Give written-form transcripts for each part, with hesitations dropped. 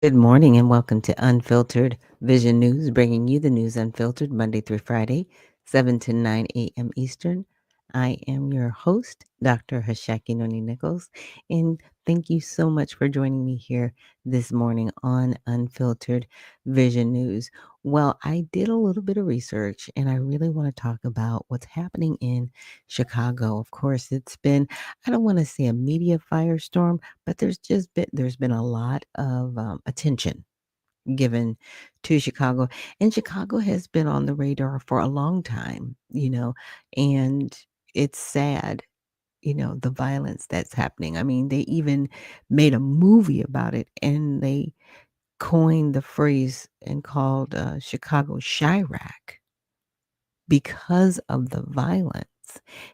Good morning and welcome to Unfiltered Vision News, bringing you the news unfiltered Monday through Friday, 7 to 9 a.m. Eastern. I am your host, Dr. Ashaki Noni Nichols, and thank you so much for joining me here this morning on Unfiltered Vision News. Well, I did a little bit of research and I really want to talk about what's happening in Chicago. Of course, it's been, I don't want to say a media firestorm, but there's been a lot of attention given to Chicago, and Chicago has been on the radar for a long time, and it's sad, the violence that's happening. I mean, they even made a movie about it, and they coined the phrase and called Chicago Chirac because of the violence.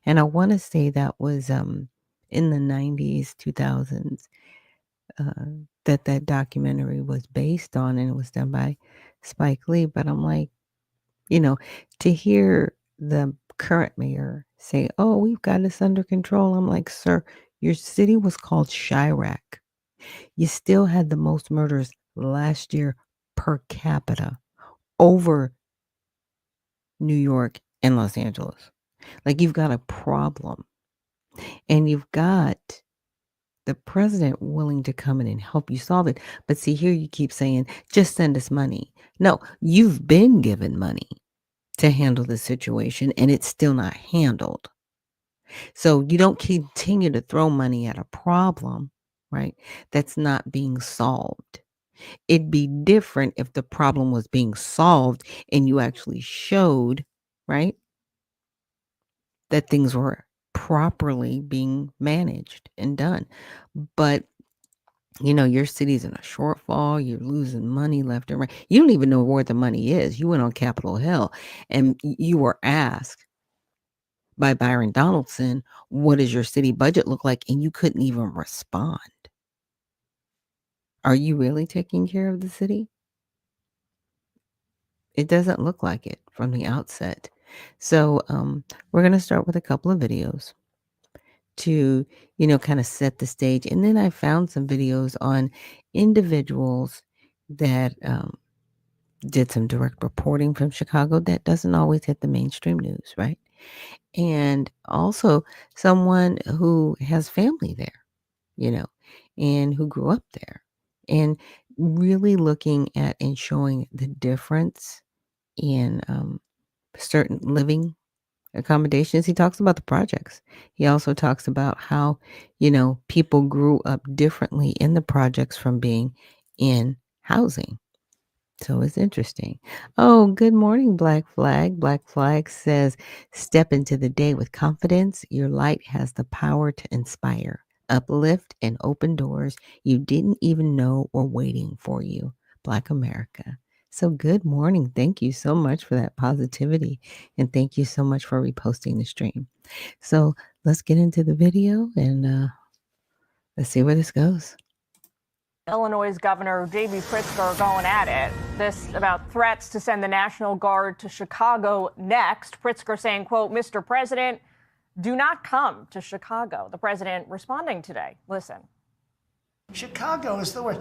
And I want to say that was in the 90s, 2000s, uh, that documentary was based on, and it was done by Spike Lee. But I'm like, you know, to hear the current mayor say, "Oh, we've got this under control," I'm like, "Sir, your city was called Chirac. You still had the most murders last year per capita over New York and Los Angeles. Like, you've got a problem, and you've got the president willing to come in and help you solve it. But see, here you keep saying, just send us money. No, you've been given money to handle the situation and it's still not handled. So you don't continue to throw money at a problem, right? That's not being solved. It'd be different if the problem was being solved and you actually showed, right, that things were properly being managed and done. But your city's in a shortfall, you're losing money left and right. You don't even know where the money is. You went on Capitol Hill and you were asked by Byron Donaldson, what does your city budget look like? And you couldn't even respond. Are you really taking care of the city? It doesn't look like it from the outset. So we're going to start with a couple of videos to, kind of set the stage. And then I found some videos on individuals that did some direct reporting from Chicago that doesn't always hit the mainstream news, right? And also someone who has family there, you know, and who grew up there, and really looking at and showing the difference in certain living accommodations. He talks about the projects. He also talks about how, people grew up differently in the projects from being in housing. So it's interesting. Oh, good morning, Black Flag. Black Flag says, step into the day with confidence. Your light has the power to inspire, uplift, and open doors you didn't even know were waiting for you. Black America. So good morning. Thank you so much for that positivity. And thank you so much for reposting the stream. So let's get into the video and let's see where this goes. Illinois Governor J.B. Pritzker going at it. This about threats to send the National Guard to Chicago next. Pritzker saying, quote, Mr. President, do not come to Chicago. The president responding today. Listen. Chicago is the worst.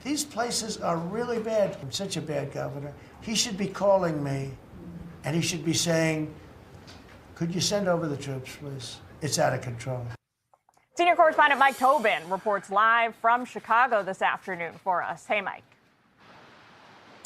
These places are really bad. I'm such a bad governor. He should be calling me and he should be saying, could you send over the troops, please? It's out of control. Senior correspondent Mike Tobin reports live from Chicago this afternoon for us. Hey, Mike.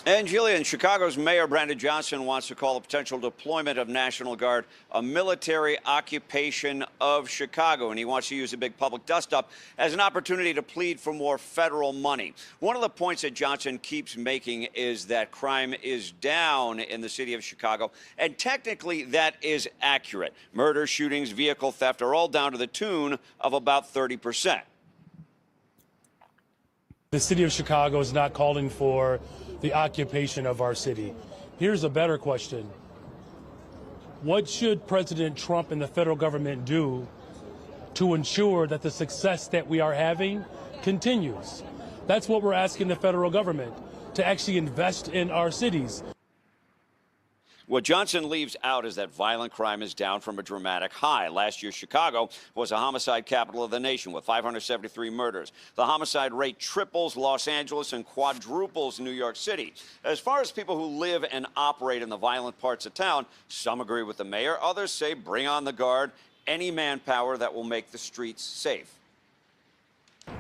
And Jillian, Chicago's Mayor Brandon Johnson wants to call the potential deployment of National Guard a military occupation of Chicago, and he wants to use a big public dust-up as an opportunity to plead for more federal money. One of the points that Johnson keeps making is that crime is down in the city of Chicago, and technically that is accurate. Murder, shootings, vehicle theft are all down to the tune of about 30%. The city of Chicago is not calling for the occupation of our city. Here's a better question. What should President Trump and the federal government do to ensure that the success that we are having continues? That's what we're asking the federal government, to actually invest in our cities. What Johnson leaves out is that violent crime is down from a dramatic high. Last year, Chicago was a homicide capital of the nation with 573 murders. The homicide rate triples Los Angeles and quadruples New York City. As far as people who live and operate in the violent parts of town, some agree with the mayor. Others say bring on the guard, any manpower that will make the streets safe.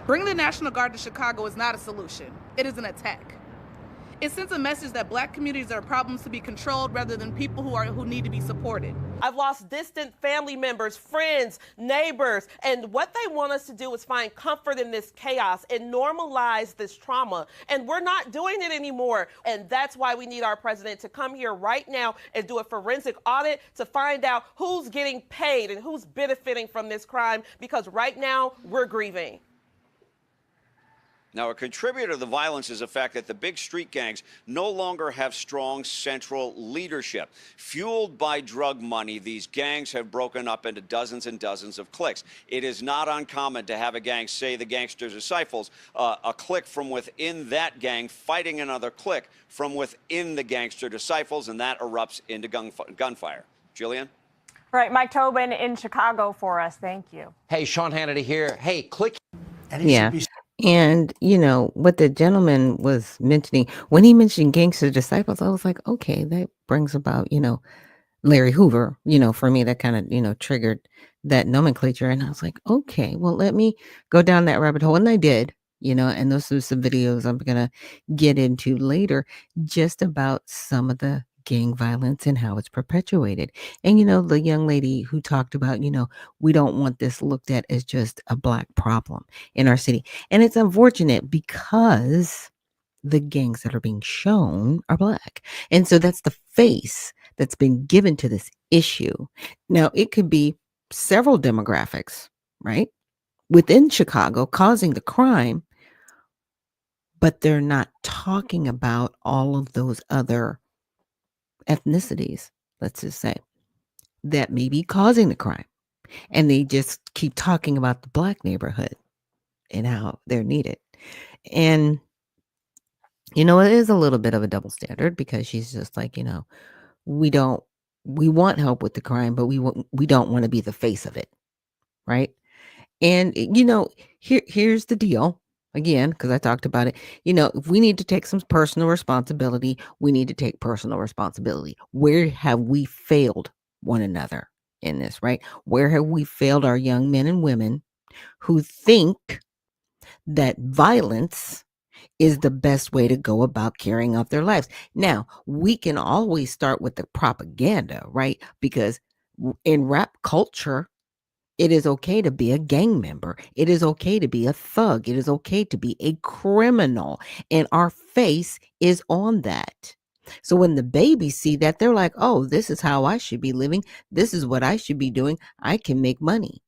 Bringing the National Guard to Chicago is not a solution. It is an attack. It sends a message that black communities are problems to be controlled rather than people who need to be supported. I've lost distant family members, friends, neighbors, and what they want us to do is find comfort in this chaos and normalize this trauma. And we're not doing it anymore. And that's why we need our president to come here right now and do a forensic audit to find out who's getting paid and who's benefiting from this crime, because right now we're grieving. Now, a contributor to the violence is the fact that the big street gangs no longer have strong central leadership. Fueled by drug money, these gangs have broken up into dozens and dozens of cliques. It is not uncommon to have a gang, say the Gangster Disciples, a clique from within that gang fighting another clique from within the Gangster Disciples, and that erupts into gunfire. Jillian? All right, Mike Tobin in Chicago for us. Thank you. Hey, Sean Hannity here. Hey, click. And he Yeah. should be. And, what the gentleman was mentioning, when he mentioned Gangster Disciples, I was like, okay, that brings about, Larry Hoover, for me, that kind of, triggered that nomenclature. And I was like, okay, well, let me go down that rabbit hole. And I did, and those are some videos I'm going to get into later, just about some of the gang violence and how it's perpetuated. And, the young lady who talked about, we don't want this looked at as just a black problem in our city. And it's unfortunate because the gangs that are being shown are black. And so that's the face that's been given to this issue. Now, it could be several demographics, right, within Chicago causing the crime, but they're not talking about all of those other ethnicities, let's just say, that may be causing the crime. And they just keep talking about the black neighborhood and how they're needed. And, it is a little bit of a double standard, because she's just like, we want help with the crime, but we don't want to be the face of it. Right. And, here's the deal. Again, because I talked about it, if we need to take some personal responsibility, we need to take personal responsibility. Where have we failed one another in this, right? Where have we failed our young men and women who think that violence is the best way to go about carrying out their lives? Now, we can always start with the propaganda, right? Because in rap culture, it is okay to be a gang member. It is okay to be a thug. It is okay to be a criminal. And our face is on that. So when the babies see that, they're like, oh, this is how I should be living. This is what I should be doing. I can make money.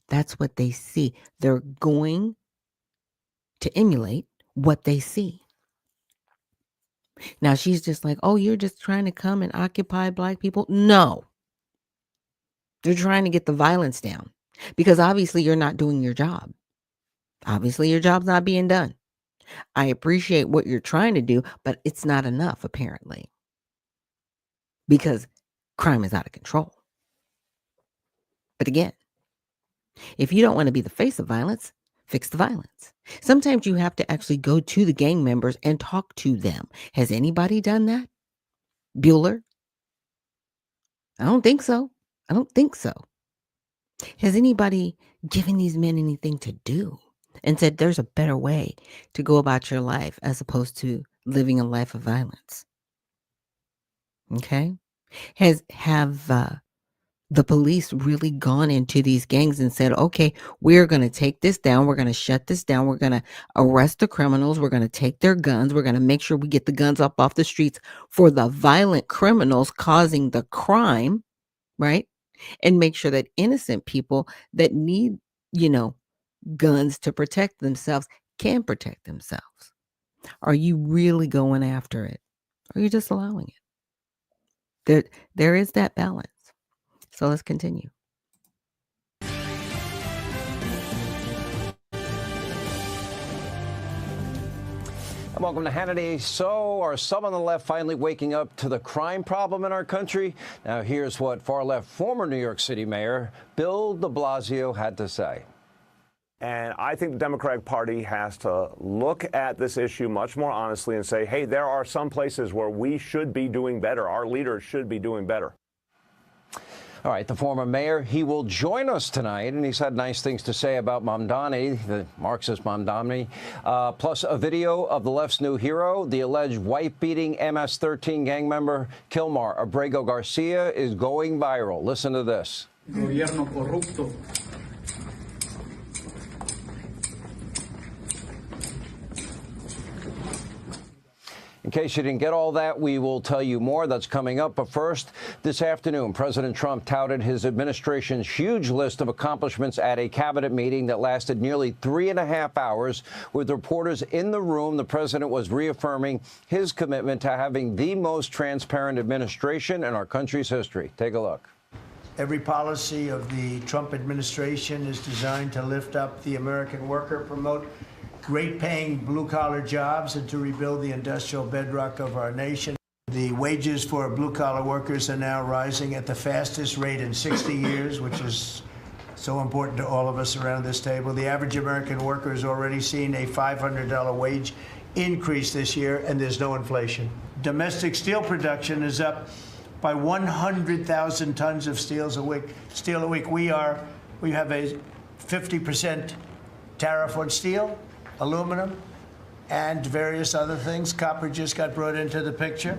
That's what they see. They're going to emulate what they see. Now she's just like, oh, you're just trying to come and occupy black people? No. They're trying to get the violence down, because obviously you're not doing your job. Obviously your job's not being done. I appreciate what you're trying to do, but it's not enough, apparently, because crime is out of control. But again, if you don't want to be the face of violence, fix the violence. Sometimes you have to actually go to the gang members and talk to them. Has anybody done that? Bueller? I don't think so. Has anybody given these men anything to do and said there's a better way to go about your life as opposed to living a life of violence? Okay? Have the police really gone into these gangs and said, okay, we're going to take this down. We're going to shut this down. We're going to arrest the criminals. We're going to take their guns. We're going to make sure we get the guns up off the streets for the violent criminals causing the crime, right? And make sure that innocent people that need, guns to protect themselves can protect themselves. Are you really going after it? Or are you just allowing it? There is that balance. So let's continue. Welcome to Hannity. So are some on the left finally waking up to the crime problem in our country? Now, here's what far-left former New York City Mayor Bill de Blasio had to say. And I think the Democratic Party has to look at this issue much more honestly and say, hey, there are some places where we should be doing better. Our leaders should be doing better. All right, the former mayor, he will join us tonight, and he's had nice things to say about Mamdani, the Marxist Mamdani, plus a video of the left's new hero, the alleged wife-beating MS-13 gang member Kilmar Abrego Garcia, is going viral. Listen to this. Gobierno corrupto. In case you didn't get all that, we will tell you more. That's coming up. But first, this afternoon, President Trump touted his administration's huge list of accomplishments at a cabinet meeting that lasted nearly 3.5 hours. With reporters in the room, the president was reaffirming his commitment to having the most transparent administration in our country's history. Take a look. Every policy of the Trump administration is designed to lift up the American worker, promote great-paying blue-collar jobs, and to rebuild the industrial bedrock of our nation. The wages for blue-collar workers are now rising at the fastest rate in 60 years, which is so important to all of us around this table. The average American worker has already seen a $500 wage increase this year, and there's no inflation. Domestic steel production is up by 100,000 tons of steel a week. We have a 50% tariff on steel, aluminum, and various other things. Copper just got brought into the picture,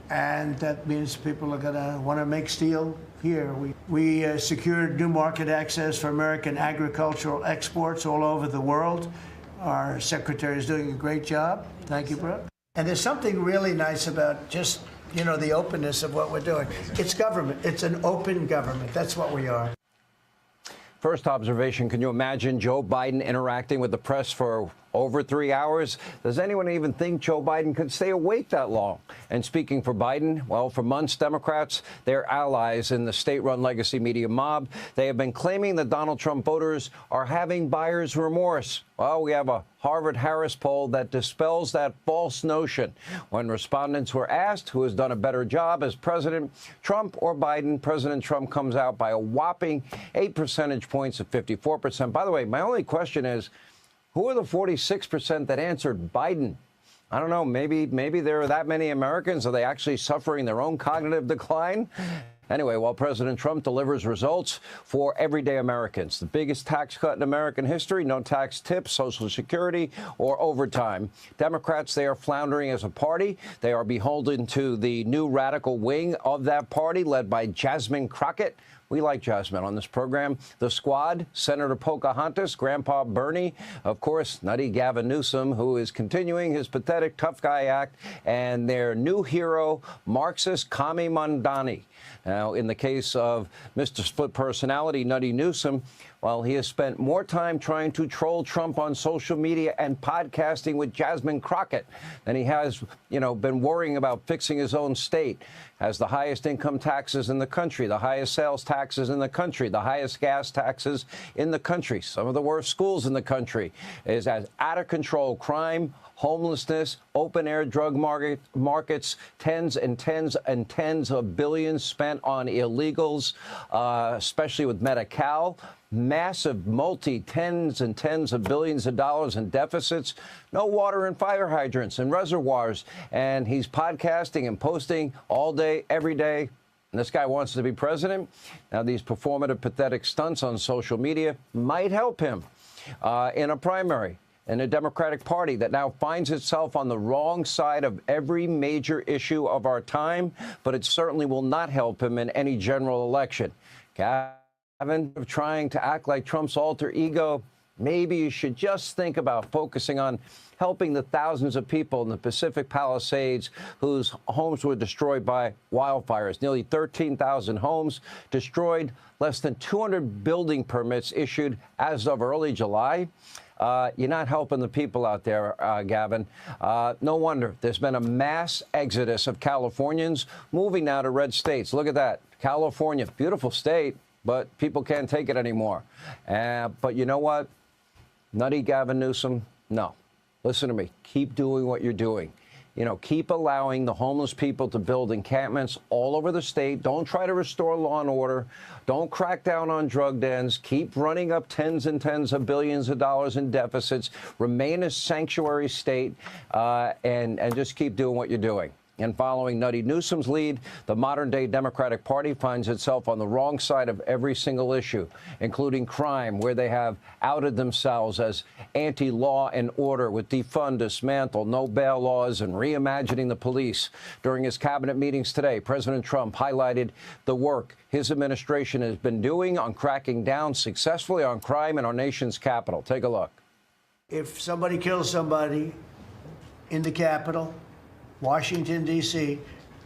and that means people are going to want to make steel here. We secured new market access for American agricultural exports all over the world. Our secretary is doing a great job. Thank you, Brooke. And there's something really nice about just, you know, the openness of what we're doing. It's government. It's an open government. That's what we are. First observation, can you imagine Joe Biden interacting with the press for over 3 hours? Does anyone even think Joe Biden could stay awake that long? And speaking for Biden, well, for months, Democrats, their allies in the state-run legacy media mob, they have been claiming that Donald Trump voters are having buyer's remorse. Well, we have a Harvard-Harris poll that dispels that false notion. When respondents were asked who has done a better job as President, Trump or Biden, President Trump comes out by a whopping 8 percentage points of 54%. By the way, my only question is, who are the 46% that answered Biden? I don't know. Maybe there are that many Americans. Are they actually suffering their own cognitive decline? Anyway, while President Trump delivers results for everyday Americans, the biggest tax cut in American history, no tax tips, Social Security, or overtime, Democrats, they are floundering as a party. They are beholden to the new radical wing of that party led by Jasmine Crockett. We like Jasmine on this program. The Squad, Senator Pocahontas, Grandpa Bernie, of course, Nutty Gavin Newsom, who is continuing his pathetic tough guy act, and their new hero, Marxist Kami Mamdani. Now, in the case of Mr. Split Personality, Nutty Newsom, well, he has spent more time trying to troll Trump on social media and podcasting with Jasmine Crockett than he has, been worrying about fixing his own state. Has the highest income taxes in the country, the highest sales taxes in the country, the highest gas taxes in the country, some of the worst schools in the country, is as out of control crime, homelessness, open-air drug markets, tens and tens and tens of billions spent on illegals, especially with Medi-Cal, massive tens and tens of billions of dollars in deficits, no water in fire hydrants and reservoirs, and he's podcasting and posting all day, every day. And this guy wants to be president. Now, these performative, pathetic stunts on social media might help him in a primary in a Democratic Party that now finds itself on the wrong side of every major issue of our time, but it certainly will not help him in any general election. Gavin, trying to act like Trump's alter ego, maybe you should just think about focusing on helping the thousands of people in the Pacific Palisades whose homes were destroyed by wildfires. Nearly 13,000 homes destroyed, less than 200 building permits issued as of early July. You're not helping the people out there, Gavin. No wonder there's been a mass exodus of Californians moving now to red states. Look at that. California, beautiful state, but people can't take it anymore. But you know what? Nutty Gavin Newsom, no. Listen to me. Keep doing what you're doing. You know, keep allowing the homeless people to build encampments all over the state. Don't try to restore law and order. Don't crack down on drug dens. Keep running up tens and tens of billions of dollars in deficits. Remain a sanctuary state and just keep doing what you're doing. And following Nutty Newsom's lead, the modern-day Democratic Party finds itself on the wrong side of every single issue, including crime, where they have outed themselves as anti-law and order with defund, dismantle, no bail laws, and reimagining the police. During his cabinet meetings today, President Trump highlighted the work his administration has been doing on cracking down successfully on crime in our nation's capital. Take a look. If somebody kills somebody in the Capitol, Washington, D.C.,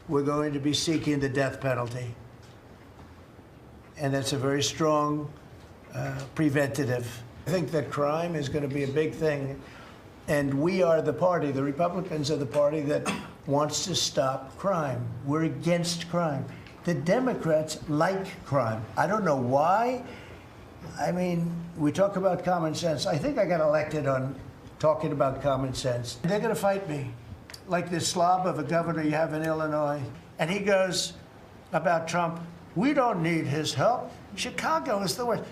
we're going to be seeking the death penalty. And that's a very strong preventative. I think that crime is going to be a big thing. And we are the party, the Republicans are the party that wants to stop crime. We're against crime. The Democrats like crime. I don't know why. I mean, we talk about common sense. I think I got elected on talking about common sense. They're going to fight me. Like this slob of a governor you have in Illinois. And he goes about Trump, we don't need his help. Chicago is the worst.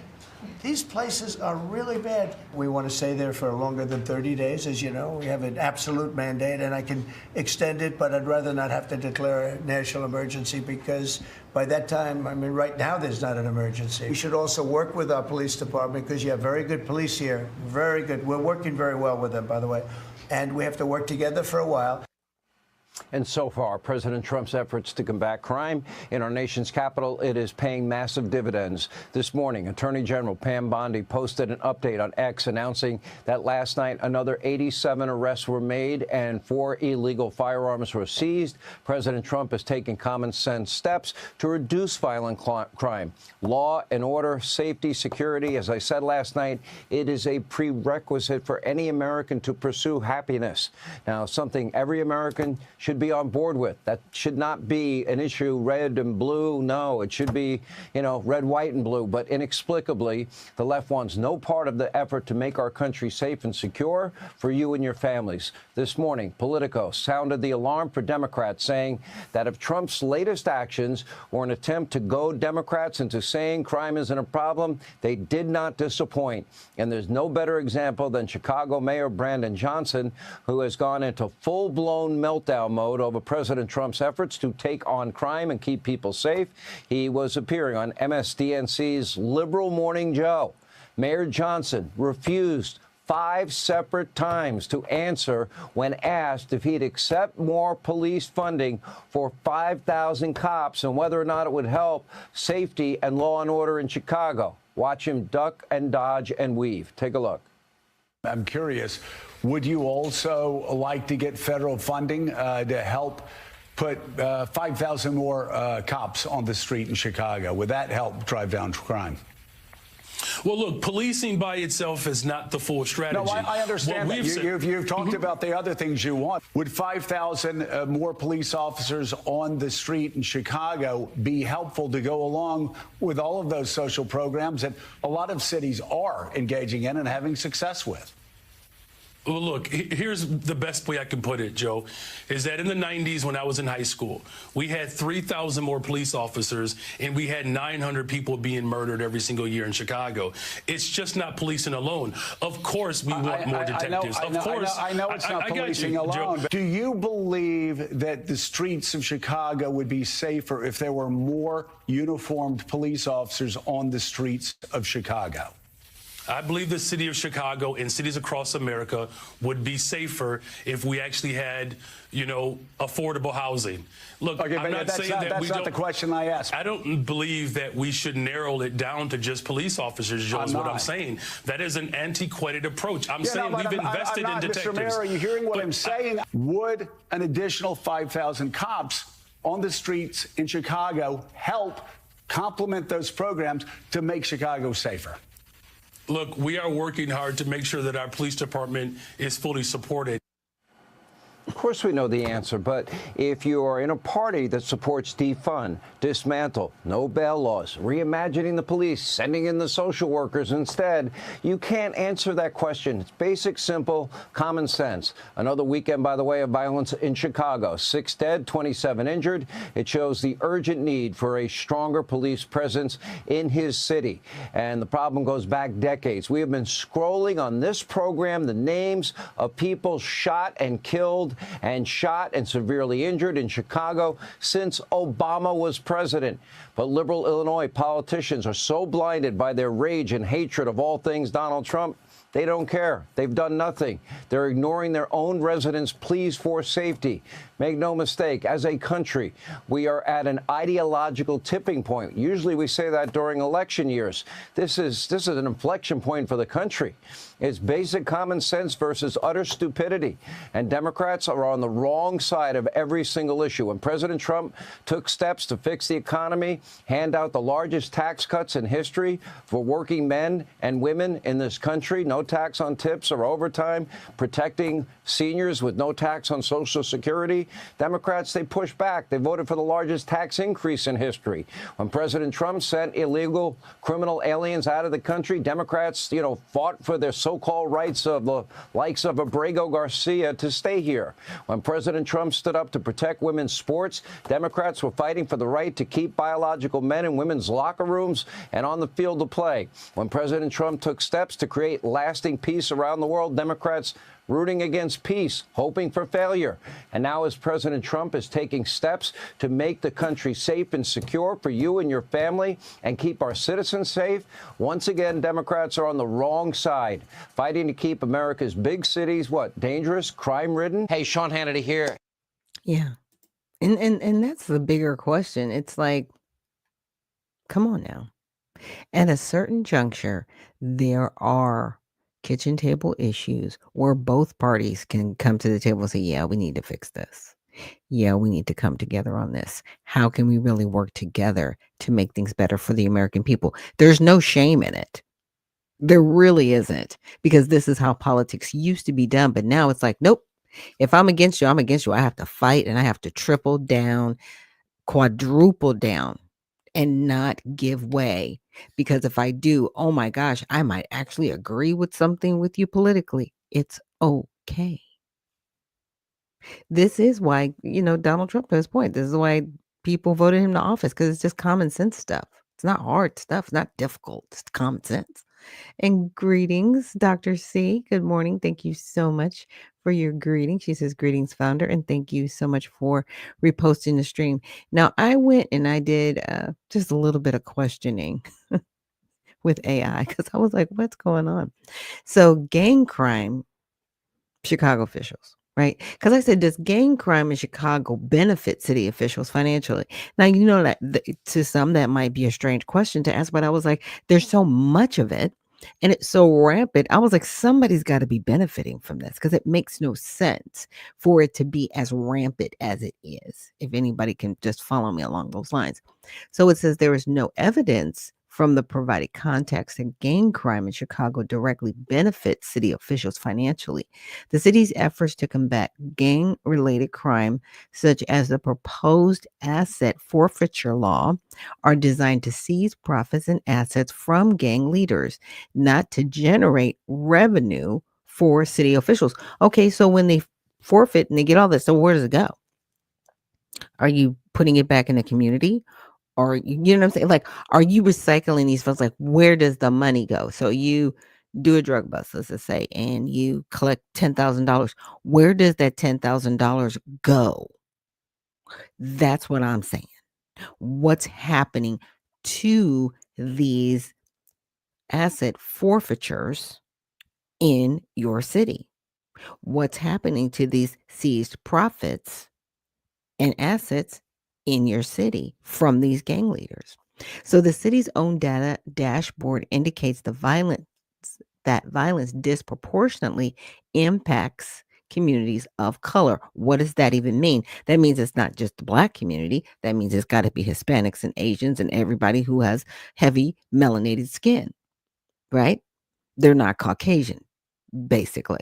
These places are really bad. We want to stay there for longer than 30 days, as you know. We have an absolute mandate, and I can extend it, but I'd rather not have to declare a national emergency because by that time, I mean, right now there's not an emergency. We should also work with our police department because you have very good police here, very good. We're working very well with them, by the way. And we have to work together for a while. And so far, President Trump's efforts to combat crime in our nation's capital, it is paying massive dividends. This morning, Attorney General Pam Bondi posted an update on X announcing that last night another 87 arrests were made and 4 illegal firearms were seized. President Trump is taking common sense steps to reduce violent crime. Law and order, safety, security, as I said last night, it is a prerequisite for any American to pursue happiness. Now, something every American should be on board with. That should not be an issue red and blue. No, it should be, you know, red, white, and blue. But inexplicably, the left wants no part of the effort to make our country safe and secure for you and your families. This morning, Politico sounded the alarm for Democrats, saying that if Trump's latest actions were an attempt to goad Democrats into saying crime isn't a problem, they did not disappoint. And there's no better example than Chicago Mayor Brandon Johnson, who has gone into full-blown meltdown mode over President Trump's efforts to take on crime and keep people safe. He was appearing on MSDNC's Liberal Morning Joe. Mayor Johnson refused 5 separate times to answer when asked if he'd accept more police funding for 5,000 cops and whether or not it would help safety and law and order in Chicago. Watch him duck and dodge and weave. Take a look. I'm curious, would you also like to get federal funding to help put 5,000 more cops on the street in Chicago? Would that help drive down crime? Well, look, policing by itself is not the full strategy. No, I understand that. You've talked about the other things you want. Would 5,000 more police officers on the street in Chicago be helpful to go along with all of those social programs that a lot of cities are engaging in and having success with? Well, look, here's the best way I can put it, Joe, is that in the 90s when I was in high school, we had 3,000 more police officers and we had 900 people being murdered every single year in Chicago. It's just not policing alone. Of course, we want more detectives. I know it's not policing alone. But do you believe that the streets of Chicago would be safer if there were more uniformed police officers on the streets of Chicago? I believe the city of Chicago and cities across America would be safer if we actually had, you know, affordable housing. Look, okay, I'm not saying that that's not the question I asked. I don't believe that we should narrow it down to just police officers, Joe, is what I'm saying. That is an antiquated approach. I'm saying we've invested in detectives. Mr. Mayor, are you hearing what I'm saying? Would an additional 5,000 cops on the streets in Chicago help complement those programs to make Chicago safer? Look, we are working hard to make sure that our police department is fully supported. course we know the answer, but if you are in a party that supports defund, dismantle, no bail laws, reimagining the police, sending in the social workers instead, you can't answer that question. It's basic, simple, common sense. Another weekend, by the way, of violence in Chicago. 6 dead, 27 injured. It shows the urgent need for a stronger police presence in his city. And the problem goes back decades. We have been scrolling on this program the names of people shot and killed and shot and severely injured in Chicago since Obama was president. But liberal Illinois politicians are so blinded by their rage and hatred of all things Donald Trump, they don't care. They've done nothing. They're ignoring their own residents' pleas for safety. Make no mistake, as a country, we are at an ideological tipping point. Usually we say that during election years. This is an inflection point for the country. It's basic common sense versus utter stupidity. And Democrats are on the wrong side of every single issue. When President Trump took steps to fix the economy, hand out the largest tax cuts in history for working men and women in this country, no tax on tips or overtime, protecting seniors with no tax on Social Security, Democrats, they pushed back. They voted for the largest tax increase in history. When President Trump sent illegal criminal aliens out of the country, Democrats, fought for their so-called rights of the likes of Abrego Garcia to stay here. When President Trump stood up to protect women's sports, Democrats were fighting for the right to keep biological men in women's locker rooms and on the field of play. When President Trump took steps to create lasting peace around the world, Democrats rooting against peace, hoping for failure. And now as President Trump is taking steps to make the country safe and secure for you and your family and keep our citizens safe, once again, Democrats are on the wrong side, fighting to keep America's big cities, dangerous, crime-ridden? Hey, Sean Hannity here. Yeah. And that's the bigger question. It's like, come on now. At a certain juncture, there are kitchen table issues where both parties can come to the table and say, yeah, we need to fix this. Yeah, we need to come together on this. How can we really work together to make things better for the American people? There's no shame in it. There really isn't, because this is how politics used to be done. But now it's like, nope, if I'm against you, I'm against you. I have to fight, and I have to triple down, quadruple down, and not give way. Because if I do, oh my gosh, I might actually agree with something with you politically. It's okay. This is why, Donald Trump, to his point, this is why people voted him to office, because it's just common sense stuff. It's not hard stuff. It's not difficult. It's common sense. And greetings, Dr. C. Good morning. Thank you so much for your greeting. She says, greetings, founder. And thank you so much for reposting the stream. Now, I went and I did just a little bit of questioning with AI, because I was like, what's going on? So gang crime, Chicago officials, right? Because I said, does gang crime in Chicago benefit city officials financially? Now, that to some that might be a strange question to ask, but I was like, there's so much of it and it's so rampant. I was like, somebody's got to be benefiting from this, because it makes no sense for it to be as rampant as it is, if anybody can just follow me along those lines. So it says there is no evidence from the provided context that gang crime in Chicago directly benefits city officials financially. The city's efforts to combat gang-related crime, such as the proposed asset forfeiture law, are designed to seize profits and assets from gang leaders, not to generate revenue for city officials. Okay, so when they forfeit and they get all this, so where does it go? Are you putting it back in the community? Or, you know what I'm saying? Like, are you recycling these funds? Like, where does the money go? So you do a drug bust, let's just say, and you collect $10,000. Where does that $10,000 go? That's what I'm saying. What's happening to these asset forfeitures in your city? What's happening to these seized profits and assets in your city from these gang leaders? So the city's own data dashboard indicates that violence disproportionately impacts communities of color. What does that even mean? That means it's not just the Black community. That means it's got to be Hispanics and Asians and everybody who has heavy melanated skin, right? They're not Caucasian, basically.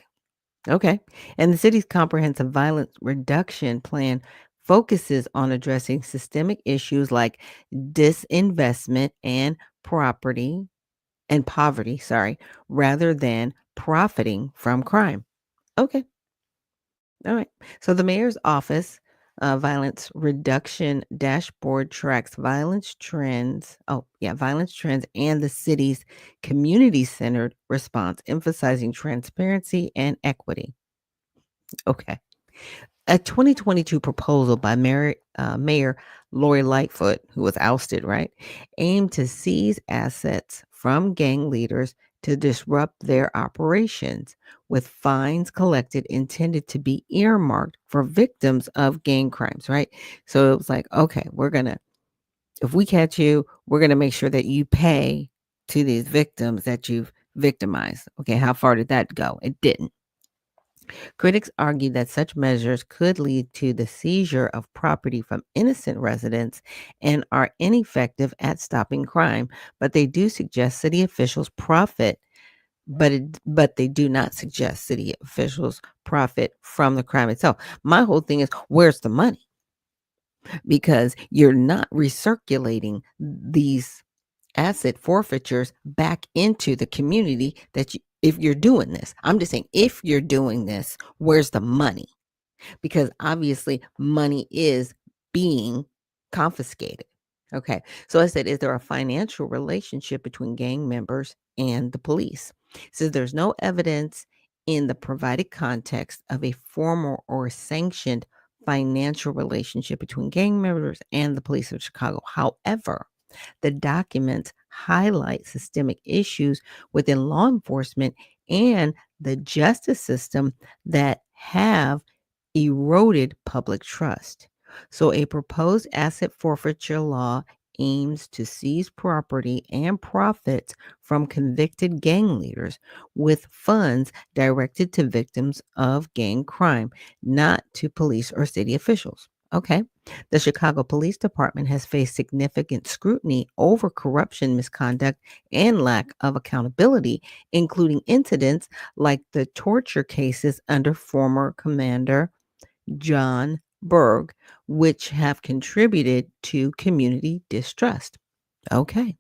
Okay. And the city's comprehensive violence reduction plan focuses on addressing systemic issues like disinvestment and poverty, rather than profiting from crime. Okay. All right. So the mayor's office violence reduction dashboard tracks violence trends. Oh, yeah, violence trends and the city's community centered response, emphasizing transparency and equity. Okay. A 2022 proposal by Mayor Lori Lightfoot, who was ousted, right, aimed to seize assets from gang leaders to disrupt their operations, with fines collected intended to be earmarked for victims of gang crimes, right? So it was like, okay, if we catch you, we're going to make sure that you pay to these victims that you've victimized. Okay, how far did that go? It didn't. Critics argue that such measures could lead to the seizure of property from innocent residents and are ineffective at stopping crime, but they do suggest city officials profit but they do not suggest city officials profit from the crime itself. My whole thing is, where's the money? Because you're not recirculating these asset forfeitures back into the community if you're doing this. I'm just saying, if you're doing this, where's the money? Because obviously money is being confiscated. Okay. So I said, is there a financial relationship between gang members and the police? So there's no evidence in the provided context of a formal or sanctioned financial relationship between gang members and the police of Chicago. However, the documents highlight systemic issues within law enforcement and the justice system that have eroded public trust. So, a proposed asset forfeiture law aims to seize property and profits from convicted gang leaders with funds directed to victims of gang crime, not to police or city officials. Okay. The Chicago Police Department has faced significant scrutiny over corruption, misconduct, and lack of accountability, including incidents like the torture cases under former Commander John Berg, which have contributed to community distrust. Okay.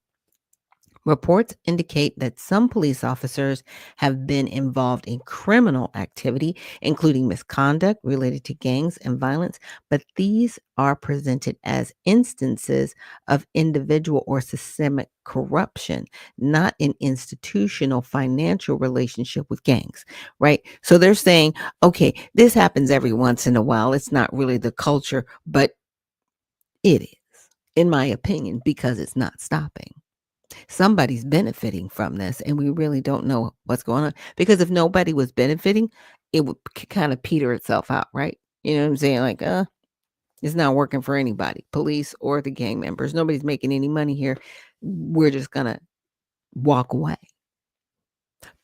Reports indicate that some police officers have been involved in criminal activity, including misconduct related to gangs and violence, but these are presented as instances of individual or systemic corruption, not an institutional financial relationship with gangs, right? So they're saying, okay, this happens every once in a while. It's not really the culture, but it is, in my opinion, because it's not stopping. Somebody's benefiting from this, and we really don't know what's going on, because if nobody was benefiting, it would kind of peter itself out, right? You know what I'm saying? Like, it's not working for anybody, police or the gang members. Nobody's making any money here. We're just gonna walk away.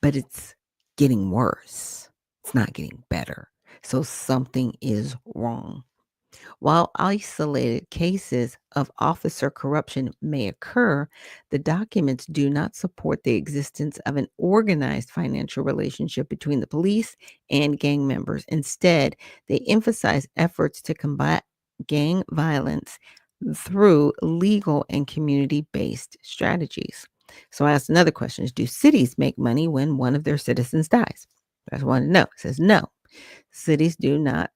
But it's getting worse. It's not getting better. So something is wrong. While isolated cases of officer corruption may occur, the documents do not support the existence of an organized financial relationship between the police and gang members. Instead, they emphasize efforts to combat gang violence through legal and community-based strategies. So I asked another question: do cities make money when one of their citizens dies? I just wanted to know. It says no. Cities do not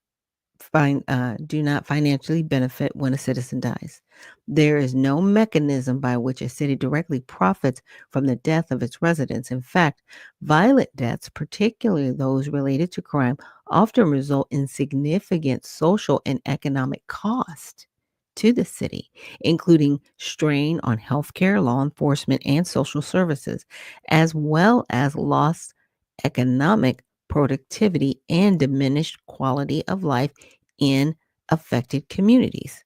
financially benefit when a citizen dies. There is no mechanism by which a city directly profits from the death of its residents. In fact, violent deaths, particularly those related to crime, often result in significant social and economic cost to the city, including strain on healthcare, law enforcement, and social services, as well as lost economic productivity and diminished quality of life in affected communities.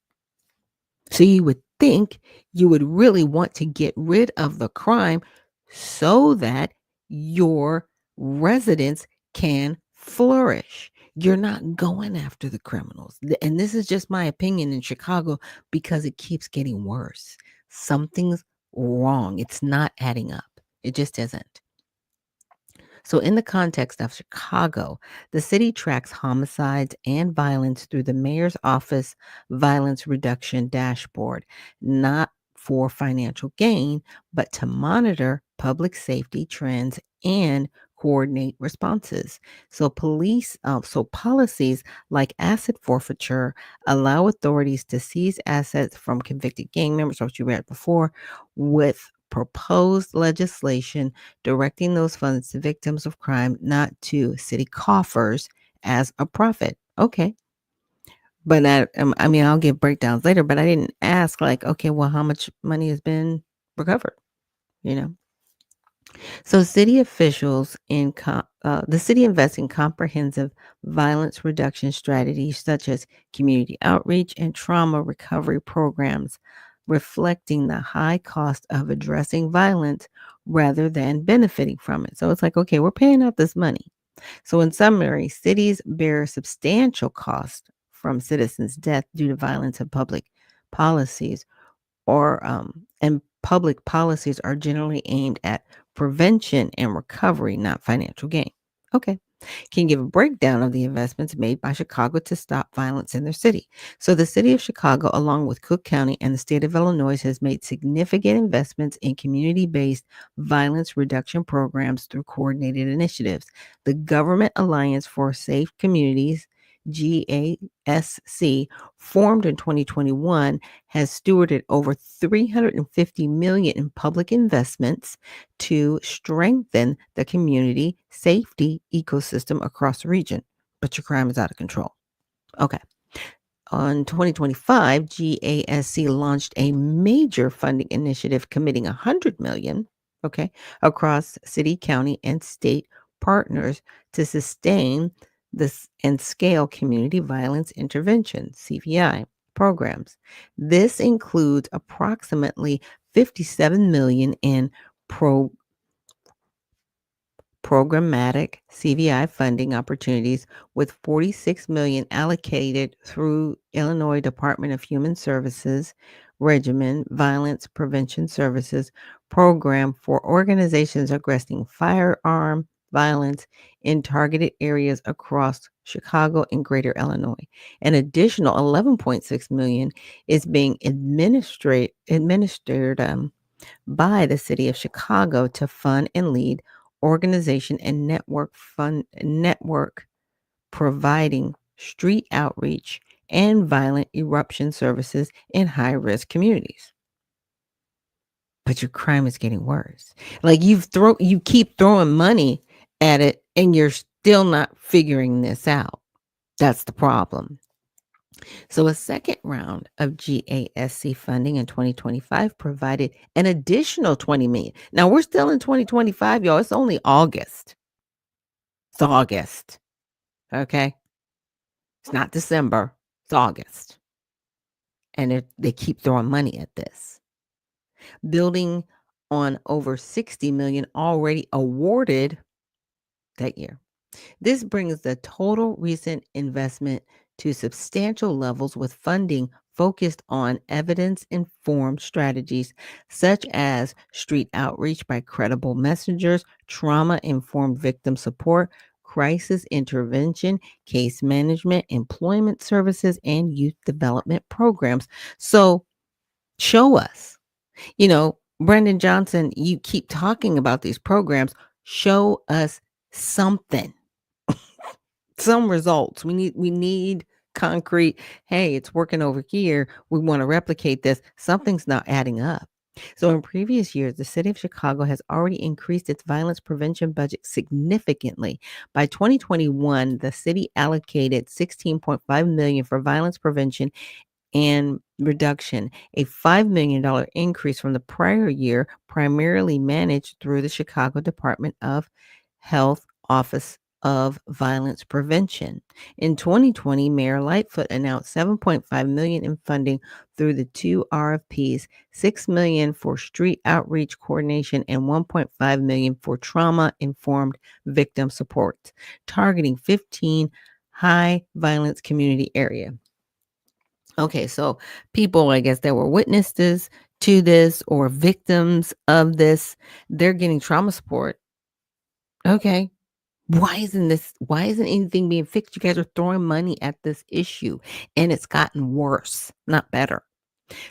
So you would think you would really want to get rid of the crime so that your residents can flourish. You're not going after the criminals. And this is just my opinion in Chicago, because it keeps getting worse. Something's wrong. It's not adding up. It just isn't. So, in the context of Chicago, the city tracks homicides and violence through the mayor's office violence reduction dashboard, not for financial gain, but to monitor public safety trends and coordinate responses. So policies like asset forfeiture allow authorities to seize assets from convicted gang members, what you read before, with proposed legislation directing those funds to victims of crime, not to city coffers as a profit. Okay. But I mean, I'll give breakdowns later, but I didn't ask, like, okay, well, how much money has been recovered, you know? So city officials the city invests in comprehensive violence reduction strategies such as community outreach and trauma recovery programs, reflecting the high cost of addressing violence rather than benefiting from it. So it's like, okay, we're paying out this money. So in summary, cities bear substantial cost from citizens' death due to violence and public policies and public policies are generally aimed at prevention and recovery, not financial gain. Okay. Can you give a breakdown of the investments made by Chicago to stop violence in their city? So, the city of Chicago, along with Cook County and the state of Illinois, has made significant investments in community based violence reduction programs through coordinated initiatives. The Government Alliance for Safe Communities, GASC, formed in 2021, has stewarded over $350 million in public investments to strengthen the community safety ecosystem across the region. But your crime is out of control. Okay. On 2025, GASC launched a major funding initiative committing $100 million, okay, across city, county, and state partners to sustain this and scale community violence intervention, CVI, programs. This includes approximately $57 million in programmatic CVI funding opportunities, with $46 million allocated through Illinois Department of Human Services Regimen Violence Prevention Services program for organizations addressing firearm violence in targeted areas across Chicago and Greater Illinois. An additional $11.6 million is being administered by the city of Chicago to fund and lead organization and network providing street outreach and violent eruption services in high-risk communities. But your crime is getting worse. Like you keep throwing money at it and you're still not figuring this out. That's the problem. So a second round of GASC funding in 2025 provided an additional $20 million. Now we're still in 2025, y'all. It's only August. It's August. Okay. It's not December. It's August. And they keep throwing money at this. Building on over $60 million already awarded that year. This brings the total recent investment to substantial levels, with funding focused on evidence-informed strategies such as street outreach by credible messengers, trauma-informed victim support, crisis intervention, case management, employment services, and youth development programs. So show us. Brendan Johnson, you keep talking about these programs. Show us something. Some results. We need concrete. Hey, it's working over here. We want to replicate this. Something's not adding up. So in previous years, the city of Chicago has already increased its violence prevention budget significantly. By 2021, the city allocated $16.5 million for violence prevention and reduction, a $5 million increase from the prior year, primarily managed through the Chicago Department of Health Office of Violence Prevention. In 2020, Mayor Lightfoot announced $7.5 million in funding through the two RFPs, $6 million for street outreach coordination and $1.5 million for trauma-informed victim support, targeting 15 high violence community area. Okay, so people, I guess, that were witnesses to this or victims of this, they're getting trauma support. Okay, Why isn't anything being fixed? You guys are throwing money at this issue, and it's gotten worse, not better.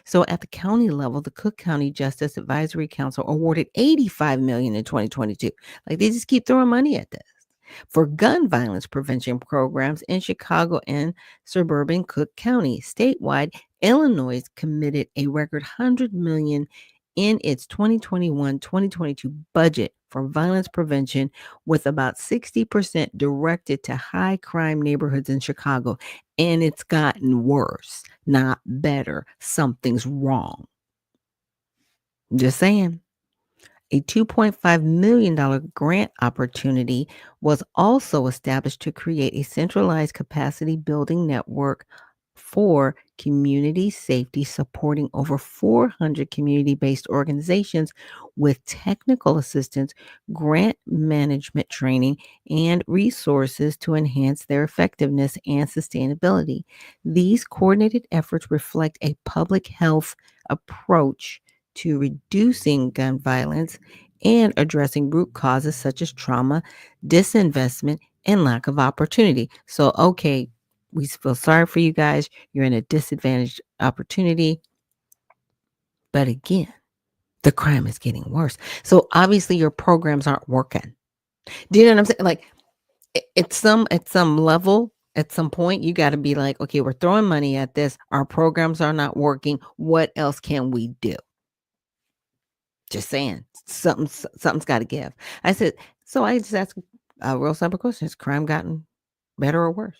So at the county level, the Cook County Justice Advisory Council awarded $85 million in 2022. Like, they just keep throwing money at this for gun violence prevention programs in Chicago and suburban Cook County. Statewide, Illinois committed a record $100 million in its 2021-2022 budget for violence prevention, with about 60% directed to high crime neighborhoods in Chicago. And it's gotten worse, not better. Something's wrong. Just saying. A $2.5 million grant opportunity was also established to create a centralized capacity building network for community safety, supporting over 400 community-based organizations with technical assistance, grant management training, and resources to enhance their effectiveness and sustainability. These coordinated efforts reflect a public health approach to reducing gun violence and addressing root causes such as trauma, disinvestment, and lack of opportunity. So, okay, we feel sorry for you guys. You're in a disadvantaged opportunity. But again, the crime is getting worse. So obviously your programs aren't working. Do you know what I'm saying? Like, at some level, at some point, you got to be like, okay, we're throwing money at this. Our programs are not working. What else can we do? Just saying, something's got to give. I said, so I just asked a real simple question: has crime gotten better or worse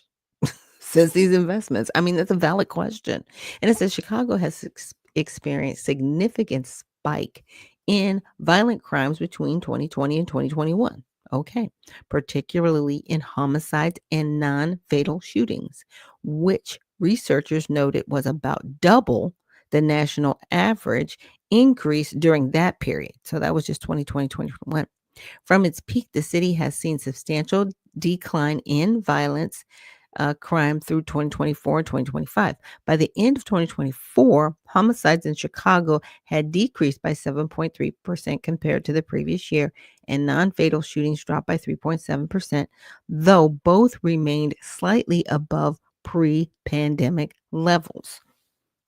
since these investments? I mean, that's a valid question. And it says Chicago has experienced significant spike in violent crimes between 2020 and 2021. Okay, particularly in homicides and non-fatal shootings, which researchers noted was about double the national average increase during that period. So that was just 2020, 2021. From its peak, the city has seen substantial decline in violence crime through 2024 and 2025. By the end of 2024, homicides in Chicago had decreased by 7.3% compared to the previous year, and non-fatal shootings dropped by 3.7%, though both remained slightly above pre-pandemic levels.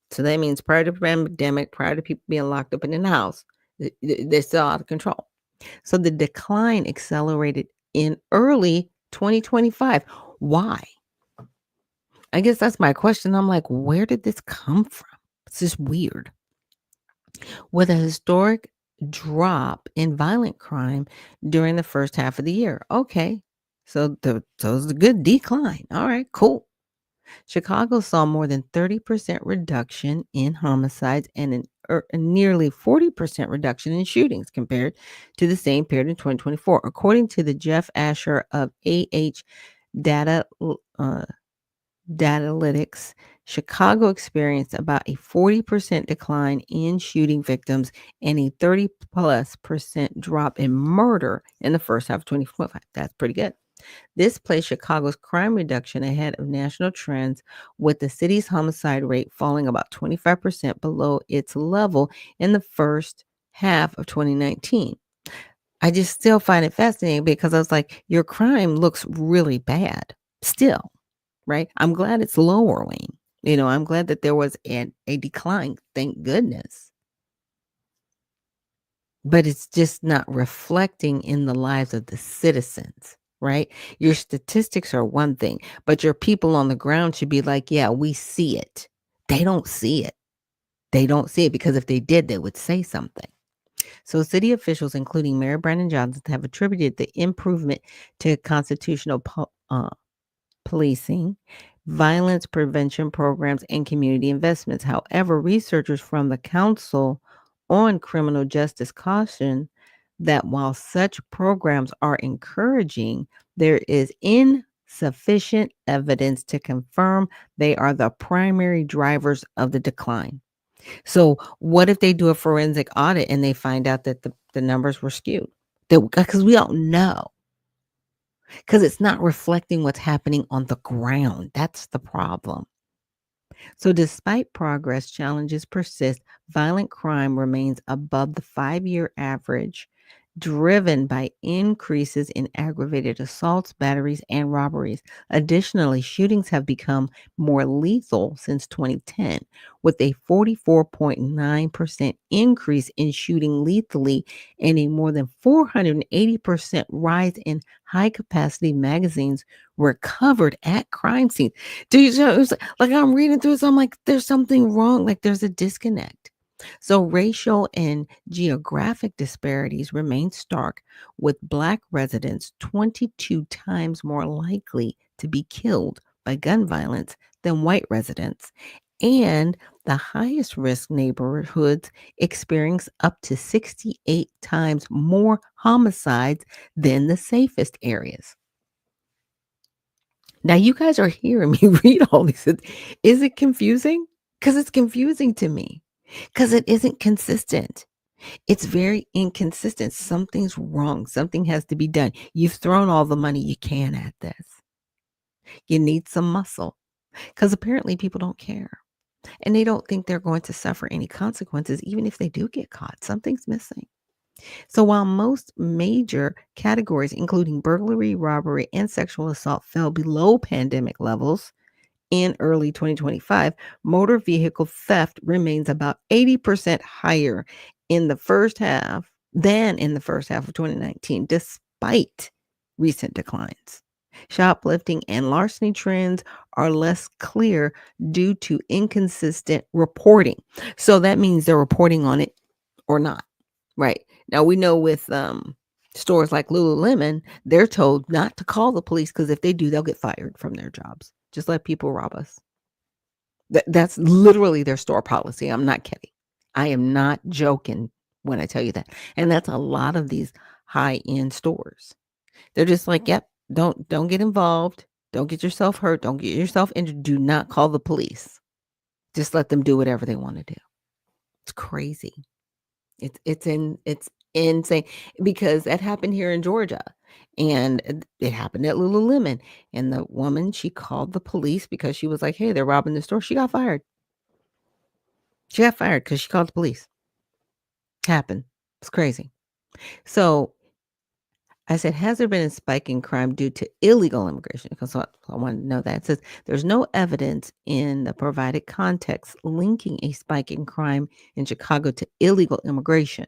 So that means prior to the pandemic, prior to people being locked up in the house, they're still out of control. So the decline accelerated in early 2025. Why? I guess that's my question. I'm like, where did this come from? It's just weird. With a historic drop in violent crime during the first half of the year. Okay. So it's a good decline. All right, cool. Chicago saw more than 30% reduction in homicides and a nearly 40% reduction in shootings compared to the same period in 2024. According to the Jeff Asher of Datalytics, Chicago experienced about a 40% decline in shooting victims and a 30+% drop in murder in the first half of 2025. That's pretty good. This placed Chicago's crime reduction ahead of national trends, with the city's homicide rate falling about 25% below its level in the first half of 2019. I just still find it fascinating because I was like, your crime looks really bad still, right? I'm glad it's lowering. I'm glad that there was a decline. Thank goodness. But it's just not reflecting in the lives of the citizens, right? Your statistics are one thing, but your people on the ground should be like, yeah, we see it. They don't see it. They don't see it because if they did, they would say something. So city officials, including Mayor Brandon Johnson, have attributed the improvement to constitutional policing, violence prevention programs, and community investments. However, researchers from the Council on Criminal Justice caution that while such programs are encouraging, there is insufficient evidence to confirm they are the primary drivers of the decline. So what if they do a forensic audit and they find out that the numbers were skewed? Because we don't know. Because it's not reflecting what's happening on the ground. That's the problem. So despite progress, challenges persist. Violent crime remains above the 5-year average driven by increases in aggravated assaults, batteries, and robberies. Additionally, shootings have become more lethal since 2010, with a 44.9% increase in shooting lethally and a more than 480% rise in high capacity magazines recovered at crime scenes. Do you know? It's like I'm reading through this, I'm like, there's something wrong. Like there's a disconnect. So, racial and geographic disparities remain stark, with Black residents 22 times more likely to be killed by gun violence than white residents. And the highest risk neighborhoods experience up to 68 times more homicides than the safest areas. Now, you guys are hearing me read all these. Is it confusing? Because it's confusing to me, because it isn't consistent. It's very inconsistent. Something's wrong. Something has to be done. You've thrown all the money you can at this. You need some muscle, because apparently people don't care. And they don't think they're going to suffer any consequences, even if they do get caught. Something's missing. So while most major categories, including burglary, robbery, and sexual assault, fell below pandemic levels in early 2025, motor vehicle theft remains about 80% higher in the first half than in the first half of 2019, despite recent declines. Shoplifting and larceny trends are less clear due to inconsistent reporting. So that means they're reporting on it or not. Right. Now we know with stores like Lululemon, they're told not to call the police because if they do, they'll get fired from their jobs. Just let people rob us. That's literally their store policy. I'm not kidding. I am not joking when I tell you that. And that's a lot of these high-end stores. They're just like, yep, don't get involved. Don't get yourself hurt. Don't get yourself injured. Do not call the police. Just let them do whatever they want to do. It's crazy. It's insane, because that happened here in Georgia, and it happened at Lululemon. And the woman, she called the police because she was like, "Hey, they're robbing the store." She got fired. She got fired because she called the police. Happened. It's crazy. So I said, has there been a spike in crime due to illegal immigration? Because I wanted to know that. It says there's no evidence in the provided context linking a spike in crime in Chicago to illegal immigration.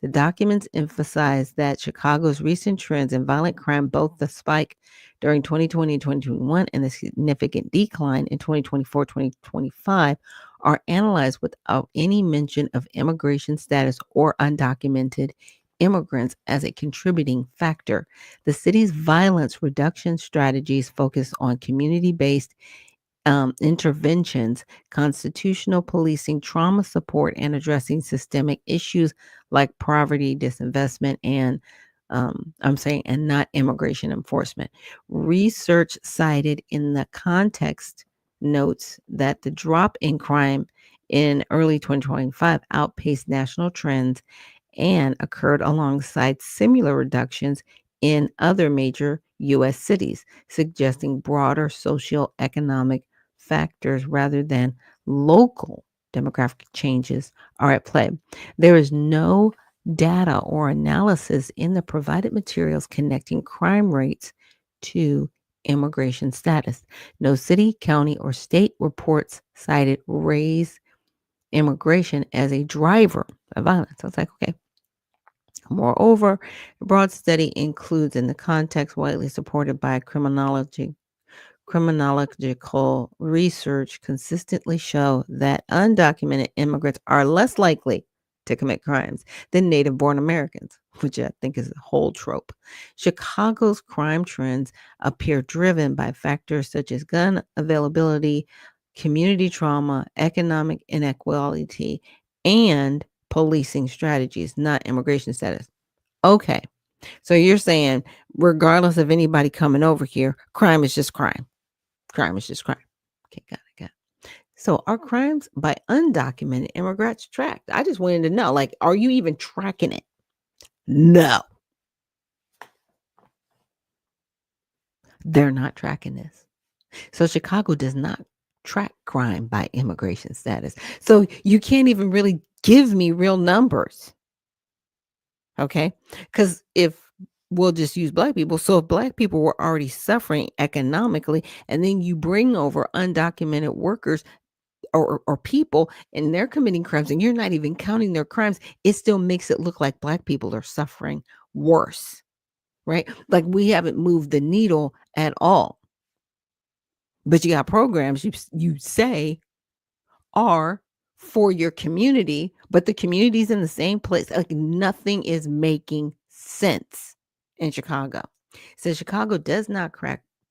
The documents emphasize that Chicago's recent trends in violent crime, both the spike during 2020 and 2021 and the significant decline in 2024, 2025, are analyzed without any mention of immigration status or undocumented immigrants as a contributing factor. The city's violence reduction strategies focus on community-based interventions, constitutional policing, trauma support, and addressing systemic issues like poverty, disinvestment, and and not immigration enforcement. Research cited in the context notes that the drop in crime in early 2025 outpaced national trends and occurred alongside similar reductions in other major U.S. cities, suggesting broader socioeconomic factors rather than local demographic changes are at play. There is no data or analysis in the provided materials connecting crime rates to immigration status. No city, county, or state reports cited raised immigration as a driver of violence. I was like, okay. Moreover, the broad study includes in the context widely supported by criminological research consistently show that undocumented immigrants are less likely to commit crimes than native-born Americans, which I think is a whole trope. Chicago's crime trends appear driven by factors such as gun availability, community trauma, economic inequality, and policing strategies, not immigration status. Okay. So you're saying, regardless of anybody coming over here, crime is just crime. Crime is just crime. Okay, got it. So are crimes by undocumented immigrants tracked? I just wanted to know, like, are you even tracking it? No. They're not tracking this. So Chicago does not track crime by immigration status. So you can't even really give me real numbers. Okay? Because if we'll just use black people. So if black people were already suffering economically, and then you bring over undocumented workers or people and they're committing crimes and you're not even counting their crimes, it still makes it look like black people are suffering worse, right? Like we haven't moved the needle at all. But you got programs you say are for your community, but the community's in the same place. Like nothing is making sense in Chicago. It says Chicago does not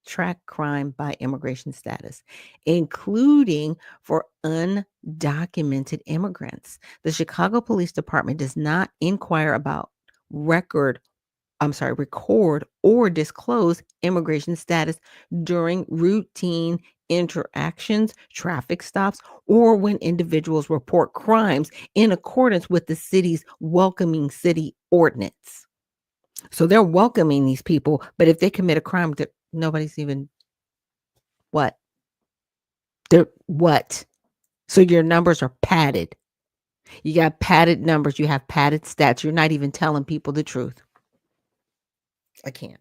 track crime by immigration status, including for undocumented immigrants. The Chicago Police Department does not inquire about record or disclose immigration status during routine interactions, traffic stops, or when individuals report crimes in accordance with the city's welcoming city ordinance. So they're welcoming these people, but if they commit a crime, nobody's even what? They're what? So your numbers are padded. You got padded numbers, you have padded stats. You're not even telling people the truth. I can't.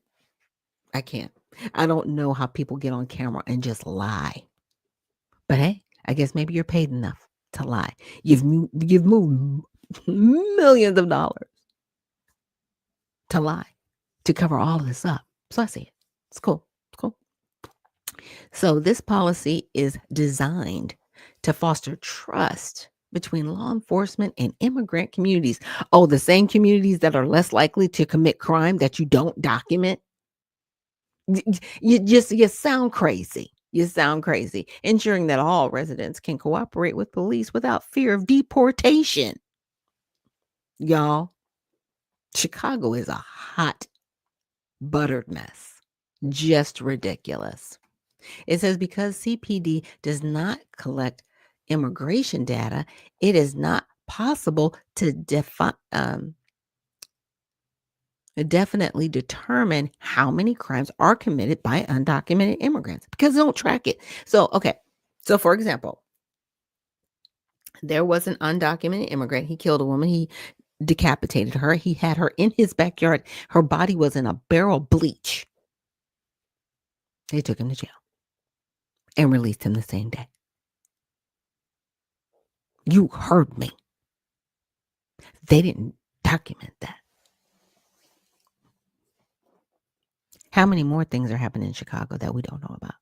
I don't know how people get on camera and just lie. But hey, I guess maybe you're paid enough to lie. You've moved millions of dollars to lie, to cover all of this up. So I see it. It's cool. It's cool. So this policy is designed to foster trust between law enforcement and immigrant communities. Oh, the same communities that are less likely to commit crime that you don't document. You sound crazy. You sound crazy. Ensuring that all residents can cooperate with police without fear of deportation. Y'all, Chicago is a hot, buttered mess. Just ridiculous. It says because CPD does not collect immigration data, it is not possible to definitely determine how many crimes are committed by undocumented immigrants because they don't track it. So, okay. So, for example, there was an undocumented immigrant. He killed a woman. He decapitated her. He had her in his backyard. Her body was in a barrel of bleach. They took him to jail and released him the same day. You heard me. They didn't document that. How many more things are happening in Chicago that we don't know about?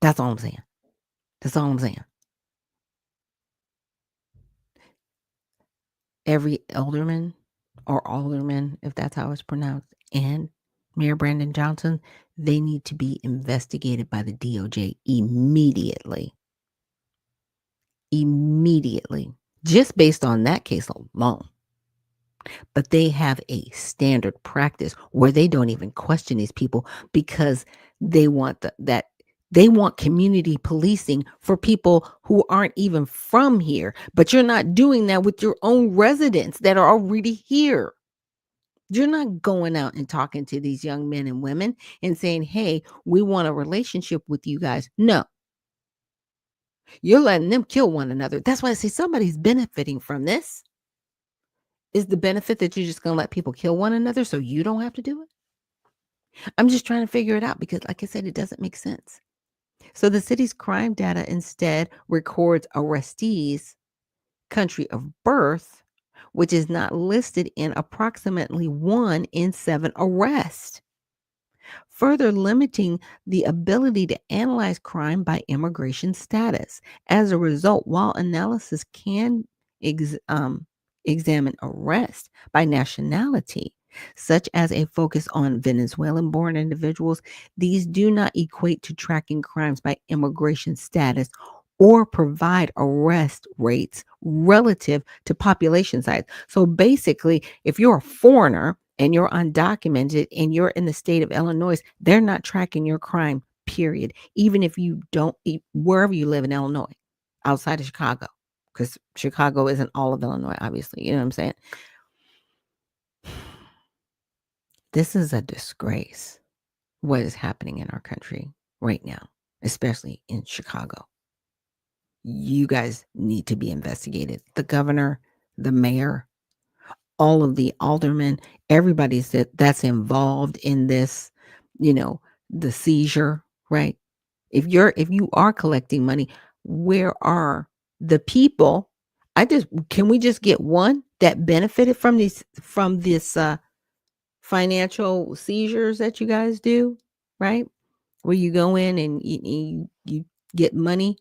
That's all I'm saying. That's all I'm saying. Every alderman or alderman, if that's how it's pronounced, and Mayor Brandon Johnson, they need to be investigated by the DOJ immediately. Immediately. Just based on that case alone. But they have a standard practice where they don't even question these people because they want they want community policing for people who aren't even from here. But you're not doing that with your own residents that are already here. You're not going out and talking to these young men and women and saying, hey, we want a relationship with you guys. No. You're letting them kill one another. That's why I say somebody's benefiting from this. Is the benefit that you're just going to let people kill one another so you don't have to do it? I'm just trying to figure it out because, like I said, it doesn't make sense. So the city's crime data instead records arrestees' country of birth, which is not listed in approximately 1 in 7 arrests, further limiting the ability to analyze crime by immigration status. As a result, while analysis can examine arrest by nationality, such as a focus on Venezuelan-born individuals, these do not equate to tracking crimes by immigration status or provide arrest rates relative to population size. So basically, if you're a foreigner and you're undocumented and you're in the state of Illinois, they're not tracking your crime, period. Even if you don't, wherever you live in Illinois, outside of Chicago, because Chicago isn't all of Illinois, obviously. You know what I'm saying? This is a disgrace, what is happening in our country right now, especially in Chicago. You guys need to be investigated. The governor, the mayor, all of the aldermen, everybody's that's involved in this, the seizure, right? If you are collecting money, where are the people? Can we just get one that benefited from this financial seizures that you guys do, right? Where you go in and you get money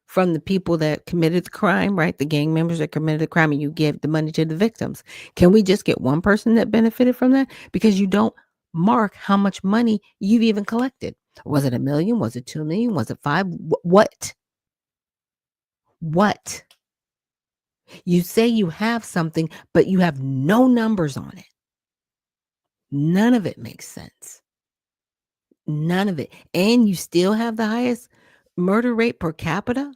from the people that committed the crime, right? The gang members that committed the crime, and you give the money to the victims. Can we just get one person that benefited from that? Because you don't mark how much money you've even collected. Was it $1 million? Was it 2 million? Was it 5? What? What? You say you have something, but you have no numbers on it. None of it makes sense. None of it. And you still have the highest murder rate per capita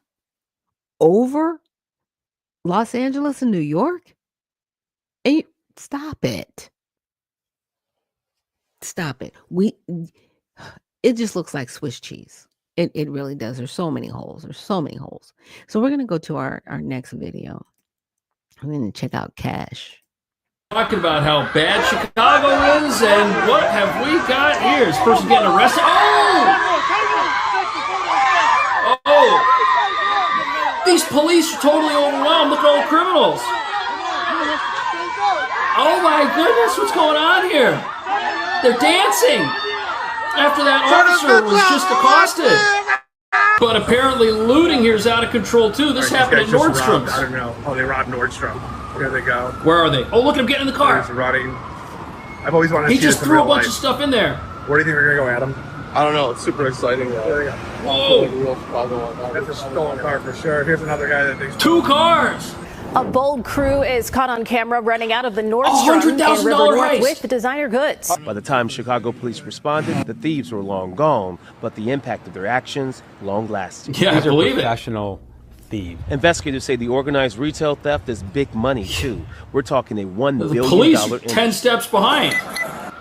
over Los Angeles and New York? And stop it. Stop it. It just looks like Swiss cheese. It really does. There's so many holes. There's so many holes. So we're going to go to our next video. I'm going to check out Cash. Talking about how bad Chicago is, and what have we got here? This person getting arrested. Oh! These police are totally overwhelmed. Look at all the criminals. Oh my goodness, what's going on here? They're dancing after that officer was just accosted. But apparently looting here is out of control too. This happened at Nordstrom's. I don't know. Oh, they robbed Nordstrom. Here they go. Where are they? Oh, look at him getting in the car. He's rotting. I've always wanted to see He just this in threw a real bunch life. of stuff in there. Where do you think they're going to go, Adam? I don't know. It's super exciting. There they go. Whoa! That's a stolen car for sure. Here's another guy that thinks... 2 cars! A bold crew is caught on camera running out of the Nordstrom in $100,000 River North race. with the designer goods. By the time Chicago police responded, the thieves were long gone, but the impact of their actions long lasting. Yeah, I believe it. Professional thieves. Investigators say the organized retail theft is big money too. We're talking a $1 The billion police industry. 10 steps behind.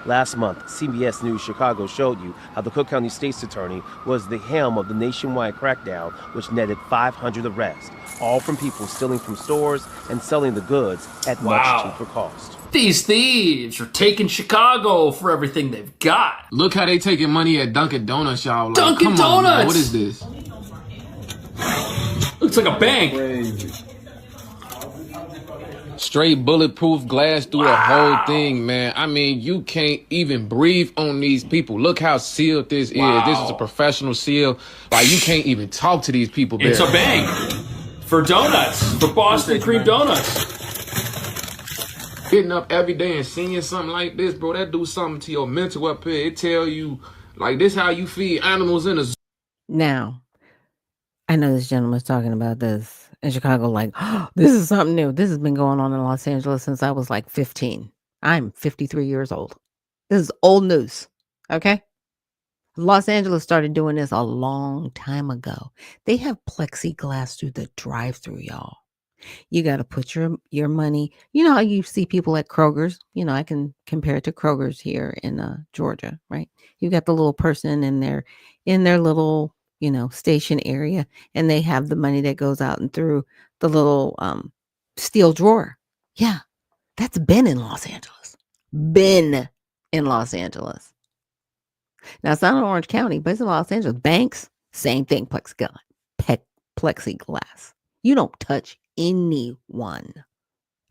Last month, CBS News Chicago showed you how the Cook County State's Attorney was the helm of the nationwide crackdown, which netted 500 arrests, all from people stealing from stores and selling the goods at much cheaper cost. These thieves are taking Chicago for everything they've got. Look how they taking money at Dunkin' Donuts, y'all. Like, Dunkin' come on, man. Donuts! What is this? Looks like a bank. Crazy. Straight bulletproof glass through the whole thing, man. I mean, you can't even breathe on these people. Look how sealed this is. This is a professional seal. Like, you can't even talk to these people. It's a bank for donuts, for Boston cream donuts. Getting up every day and seeing something like this, bro, that do something to your mental up here. It tell you, like, this how you feed animals in a zoo. Now, I know this gentleman's talking about this in Chicago, like, oh, this is something new. This has been going on in Los Angeles since I was like 15. I'm 53 years old. This is old news, okay? Los Angeles started doing this a long time ago. They have plexiglass through the drive-thru, y'all. You got to put your money. You know how you see people at Kroger's? You know, I can compare it to Kroger's here in Georgia, right? You got the little person in their little, station area, and they have the money that goes out and through the little steel drawer. Yeah, that's been in Los Angeles. Been in Los Angeles. Now, it's not in Orange County, but it's in Los Angeles. Banks, same thing, plexiglass. You don't touch anyone,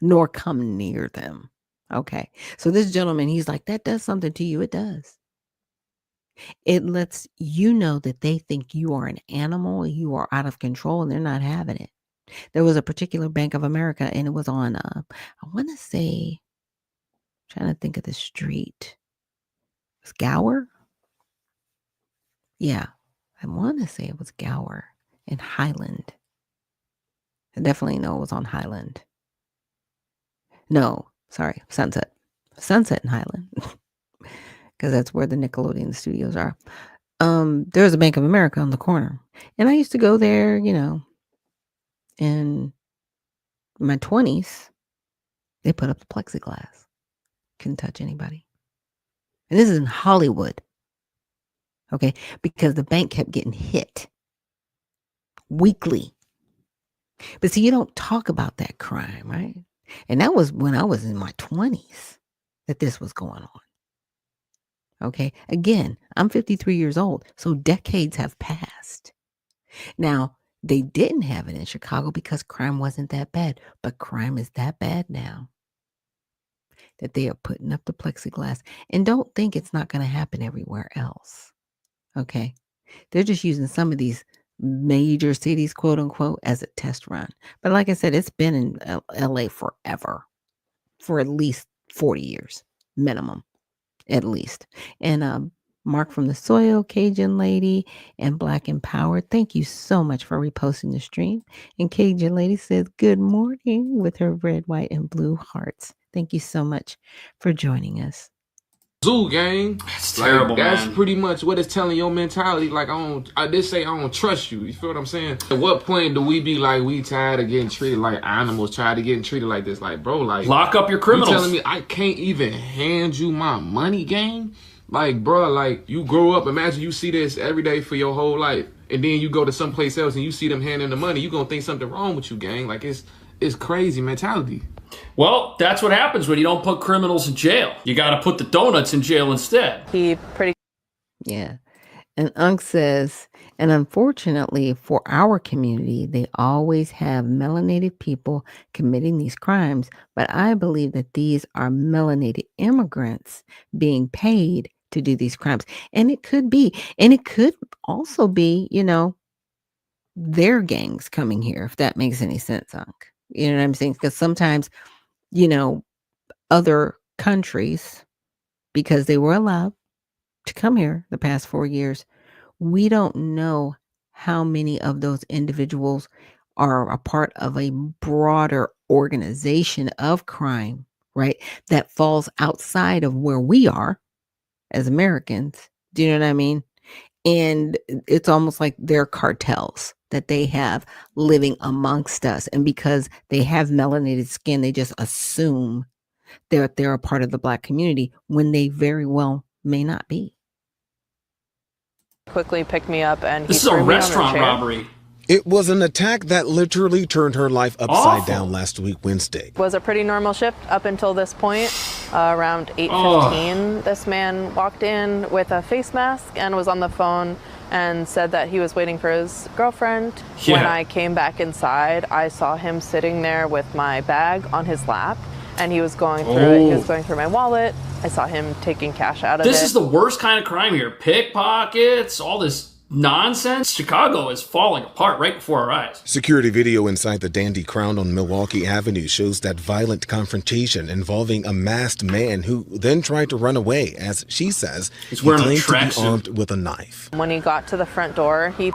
nor come near them. Okay. So this gentleman, he's like, that does something to you. It does. It lets you know that they think you are an animal, you are out of control, and they're not having it. There was a particular Bank of America, and it was on, I want to say, I'm trying to think of the street. It was Gower? Yeah. I want to say it was Gower in Highland. I definitely know it was on Highland. No, sorry, Sunset. Sunset and Highland. Because that's where the Nickelodeon studios are. There's a Bank of America on the corner. And I used to go there, in my 20s. They put up the plexiglass. Couldn't touch anybody. And this is in Hollywood. Okay? Because the bank kept getting hit weekly. But see, you don't talk about that crime, right? And that was when I was in my 20s that this was going on. Okay. Again, I'm 53 years old, so decades have passed. Now, they didn't have it in Chicago because crime wasn't that bad, but crime is that bad now that they are putting up the plexiglass. And don't think it's not going to happen everywhere else. Okay. They're just using some of these major cities, quote unquote, as a test run. But like I said, it's been in LA forever, for at least 40 years, minimum, at least. And Mark from the Soil, Cajun Lady, and Black Empowered, thank you so much for reposting the stream. And Cajun Lady says, good morning with her red, white, and blue hearts. Thank you so much for joining us. Zoo gang. That's terrible, that's man. pretty much what it's telling your mentality. Like, I did say I don't trust you. You feel what I'm saying? At what point do we be like, we tired of getting treated like animals, tired of getting treated like this? Like, bro, like, lock up your criminals. You telling me I can't even hand you my money, gang? Like, bro, like, you grow up, imagine you see this every day for your whole life, and then you go to someplace else and you see them handing the money, you gonna think something wrong with you, gang. Like, it's crazy mentality. Well, that's what happens when you don't put criminals in jail. You got to put the donuts in jail instead. Yeah. And Unc says, and unfortunately for our community, they always have melanated people committing these crimes. But I believe that these are melanated immigrants being paid to do these crimes. And it could be, and it could also be, their gangs coming here, if that makes any sense, Unc. You know what I'm saying? Because sometimes, other countries, because they were allowed to come here the past 4 years, we don't know how many of those individuals are a part of a broader organization of crime, right? That falls outside of where we are as Americans. Do you know what I mean? And it's almost like they're cartels that they have living amongst us. And because they have melanated skin, they just assume they're a part of the Black community when they very well may not be. Quickly picked me up and this is a restaurant robbery. It was an attack that literally turned her life upside down last week, Wednesday. It was a pretty normal shift up until this point. Around 8:15, this man walked in with a face mask and was on the phone and said that he was waiting for his girlfriend. Yeah. When I came back inside, I saw him sitting there with my bag on his lap, and he was going through it. He was going through my wallet. I saw him taking cash out of it. This is the worst kind of crime here. Pickpockets, all this nonsense. Chicago is falling apart right before our eyes. Security video inside the Dandy Crown on Milwaukee Avenue shows that violent confrontation involving a masked man who then tried to run away, as she says he claimed to be armed with a knife. When he got to the front door, he...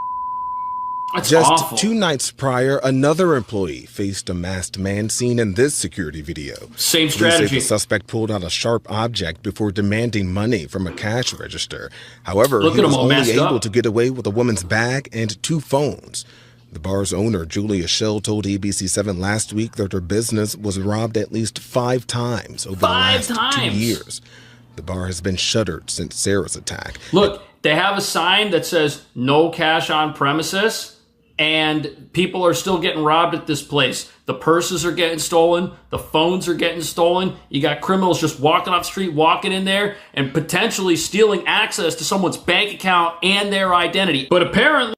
That's Just awful. 2 nights prior, another employee faced a masked man seen in this security video. Same Police strategy. say the suspect pulled out a sharp object before demanding money from a cash register. However, Look he at him was all only masked able up. to get away with a woman's bag and 2 phones. The bar's owner, Julia Schell, told ABC7 last week that her business was robbed at least 5 times over the last 2 years. The bar has been shuttered since Sarah's attack. Look, they have a sign that says no cash on premises. And people are still getting robbed at this place. The purses are getting stolen. The phones are getting stolen. You got criminals just walking off the street, walking in there, and potentially stealing access to someone's bank account and their identity. But apparently...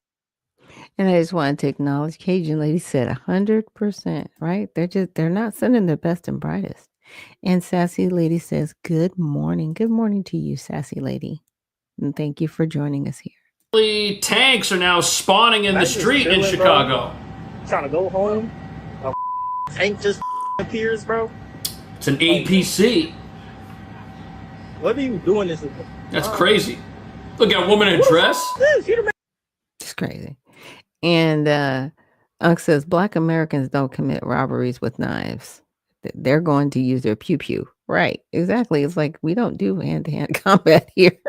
And I just wanted to acknowledge Cajun Lady said 100%, right? They're not sending their best and brightest. And Sassy Lady says, good morning. Good morning to you, Sassy Lady. And thank you for joining us here. Tanks are now spawning in the street in Chicago. Trying to go home. A tank just appears, bro. It's an APC. What are you doing this? That's crazy. Look at a woman in a dress. It's crazy. And Unc says Black Americans don't commit robberies with knives. They're going to use their pew-pew. Right. Exactly. It's like we don't do hand-to-hand combat here.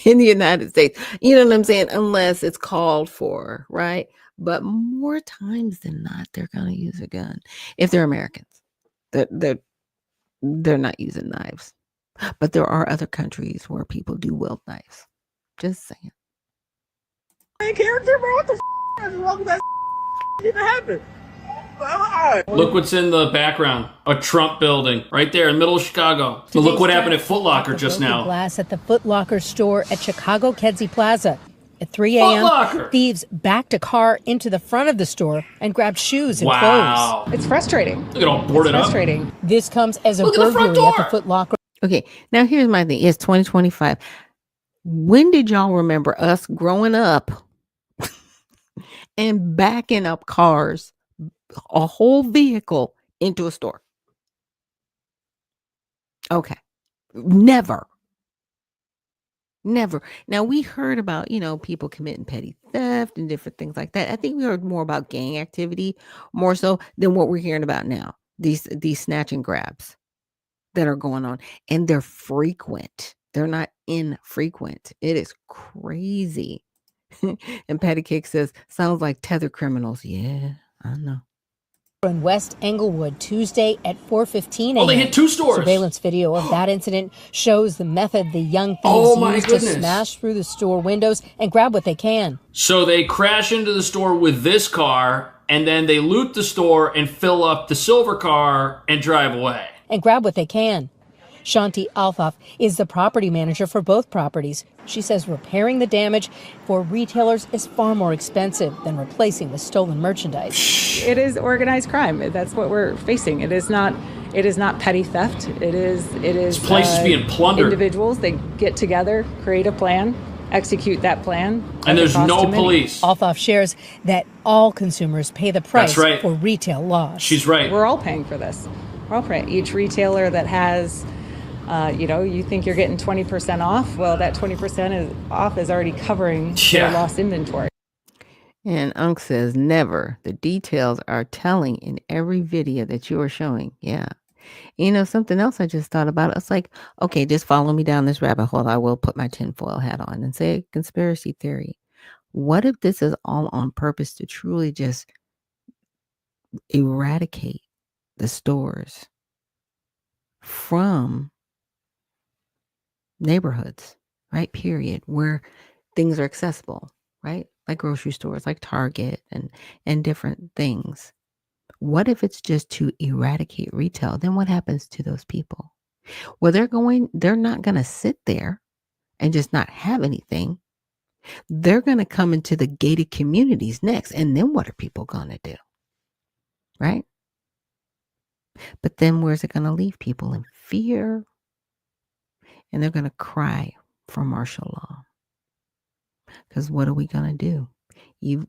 In the United States, you know what I'm saying? Unless it's called for, right? But more times than not, they're going to use a gun. If they're Americans, they're not using knives. But there are other countries where people do wield knives. Just saying. Main character, bro. What the f*** is wrong with that? Didn't happen. Look what's in the background. A Trump building right there in the middle of Chicago. But look what happened at Foot Locker just now. Glass at the Foot Locker store at Chicago Kedzie Plaza. At 3 a.m., thieves backed a car into the front of the store and grabbed shoes and clothes. It's frustrating. Look at all boarded up. Frustrating. This comes as a Look at the front burglary at door. the Foot Locker. Okay, now here's my thing. It's 2025. When did y'all remember us growing up and backing up cars, a whole vehicle, into a store? Okay. Never. Now, we heard about, people committing petty theft and different things like that. I think we heard more about gang activity, more so than what we're hearing about now. These snatch and grabs that are going on, and they're frequent. They're not infrequent. It is crazy. And Patty Cake says, sounds like tether criminals. Yeah, I know. In West Englewood Tuesday at 4:15 a.m. Oh, they hit 2 stores. Surveillance video of that incident shows the method the young thieves used to smash through the store windows and grab what they can. So they crash into the store with this car, and then they loot the store and fill up the silver car and drive away. And grab what they can. Shanti Althaf is the property manager for both properties. She says repairing the damage for retailers is far more expensive than replacing the stolen merchandise. It is organized crime. That's what we're facing. It is not petty theft. It is This place is being plundered. Individuals, they get together, create a plan, execute that plan. And there's no police. Althaf shares that all consumers pay the price for retail loss. She's right. We're all paying for this. We're all paying. Each retailer that has you think you're getting 20% off. Well, that 20% off is already covering their lost inventory. And Unc says, never. The details are telling in every video that you are showing. Yeah. Something else I just thought about. It's like, okay, just follow me down this rabbit hole. I will put my tinfoil hat on and say conspiracy theory. What if this is all on purpose to truly just eradicate the stores from neighborhoods, right? Period. Where things are accessible, right? Like grocery stores, like Target and different things. What if it's just to eradicate retail? Then what happens to those people? Well, they're not going to sit there and just not have anything. They're going to come into the gated communities next. And then what are people going to do? Right? But then where's it going to leave people? In fear. And they're going to cry for martial law. Because what are we going to do?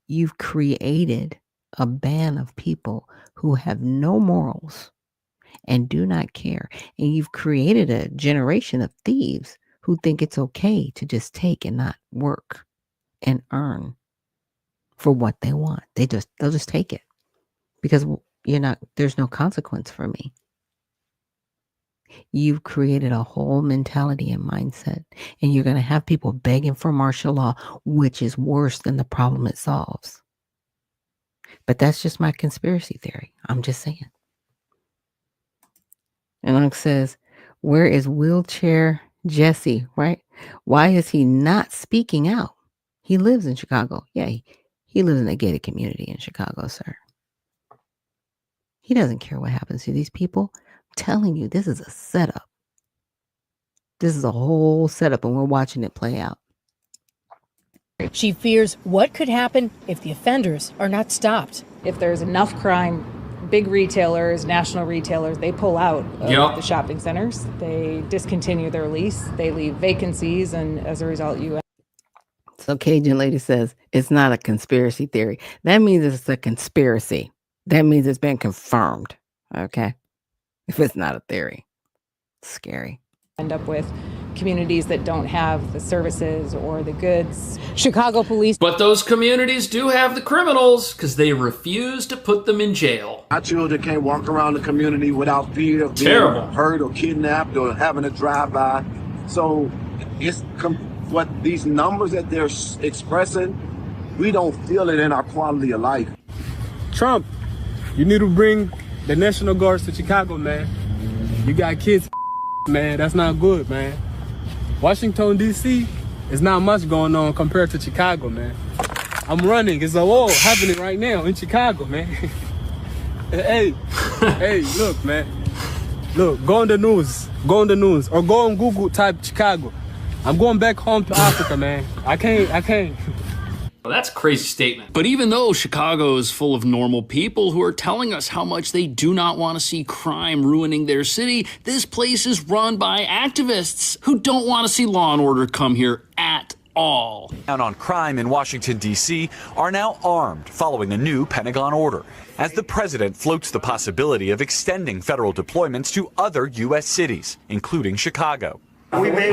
You've created a band of people who have no morals and do not care. And you've created a generation of thieves who think it's okay to just take and not work and earn for what they want. They'll just take it because there's no consequence for me. You've created a whole mentality and mindset, and you're going to have people begging for martial law, which is worse than the problem it solves. But that's just my conspiracy theory. I'm just saying. And Unc says, where is wheelchair Jesse, right? Why is he not speaking out? He lives in Chicago. Yeah, he lives in a gated community in Chicago, sir. He doesn't care what happens to these people. I'm telling you, this is a setup. This is a whole setup, and we're watching it play out. She fears what could happen if the offenders are not stopped. If there's enough crime, big retailers, national retailers, they pull out of the shopping centers. They discontinue their lease. They leave vacancies, and as a result, So Cajun Lady says it's not a conspiracy theory. That means it's a conspiracy. That means it's been confirmed. Okay? If it's not a theory. It's scary. End up with communities that don't have the services or the goods. Chicago police. But those communities do have the criminals because they refuse to put them in jail. Our children can't walk around the community without fear of being hurt or kidnapped or having a drive-by. So it's what these numbers that they're expressing, we don't feel it in our quality of life. Trump, you need to bring the National Guards to Chicago, man. You got kids, man. That's not good, man. Washington, D.C. is not much going on compared to Chicago, man. I'm running. It's a war happening right now in Chicago, man. Hey, hey, look, man. Look, go on the news. Go on the news. Or go on Google, type Chicago. I'm going back home to Africa, man. I can't. Well, that's a crazy statement. But even though Chicago is full of normal people who are telling us how much they do not want to see crime ruining their city, this place is run by activists who don't want to see law and order come here at all. Down on crime in Washington, D.C. are now armed following a new Pentagon order, as the president floats the possibility of extending federal deployments to other U.S. cities, including Chicago. We may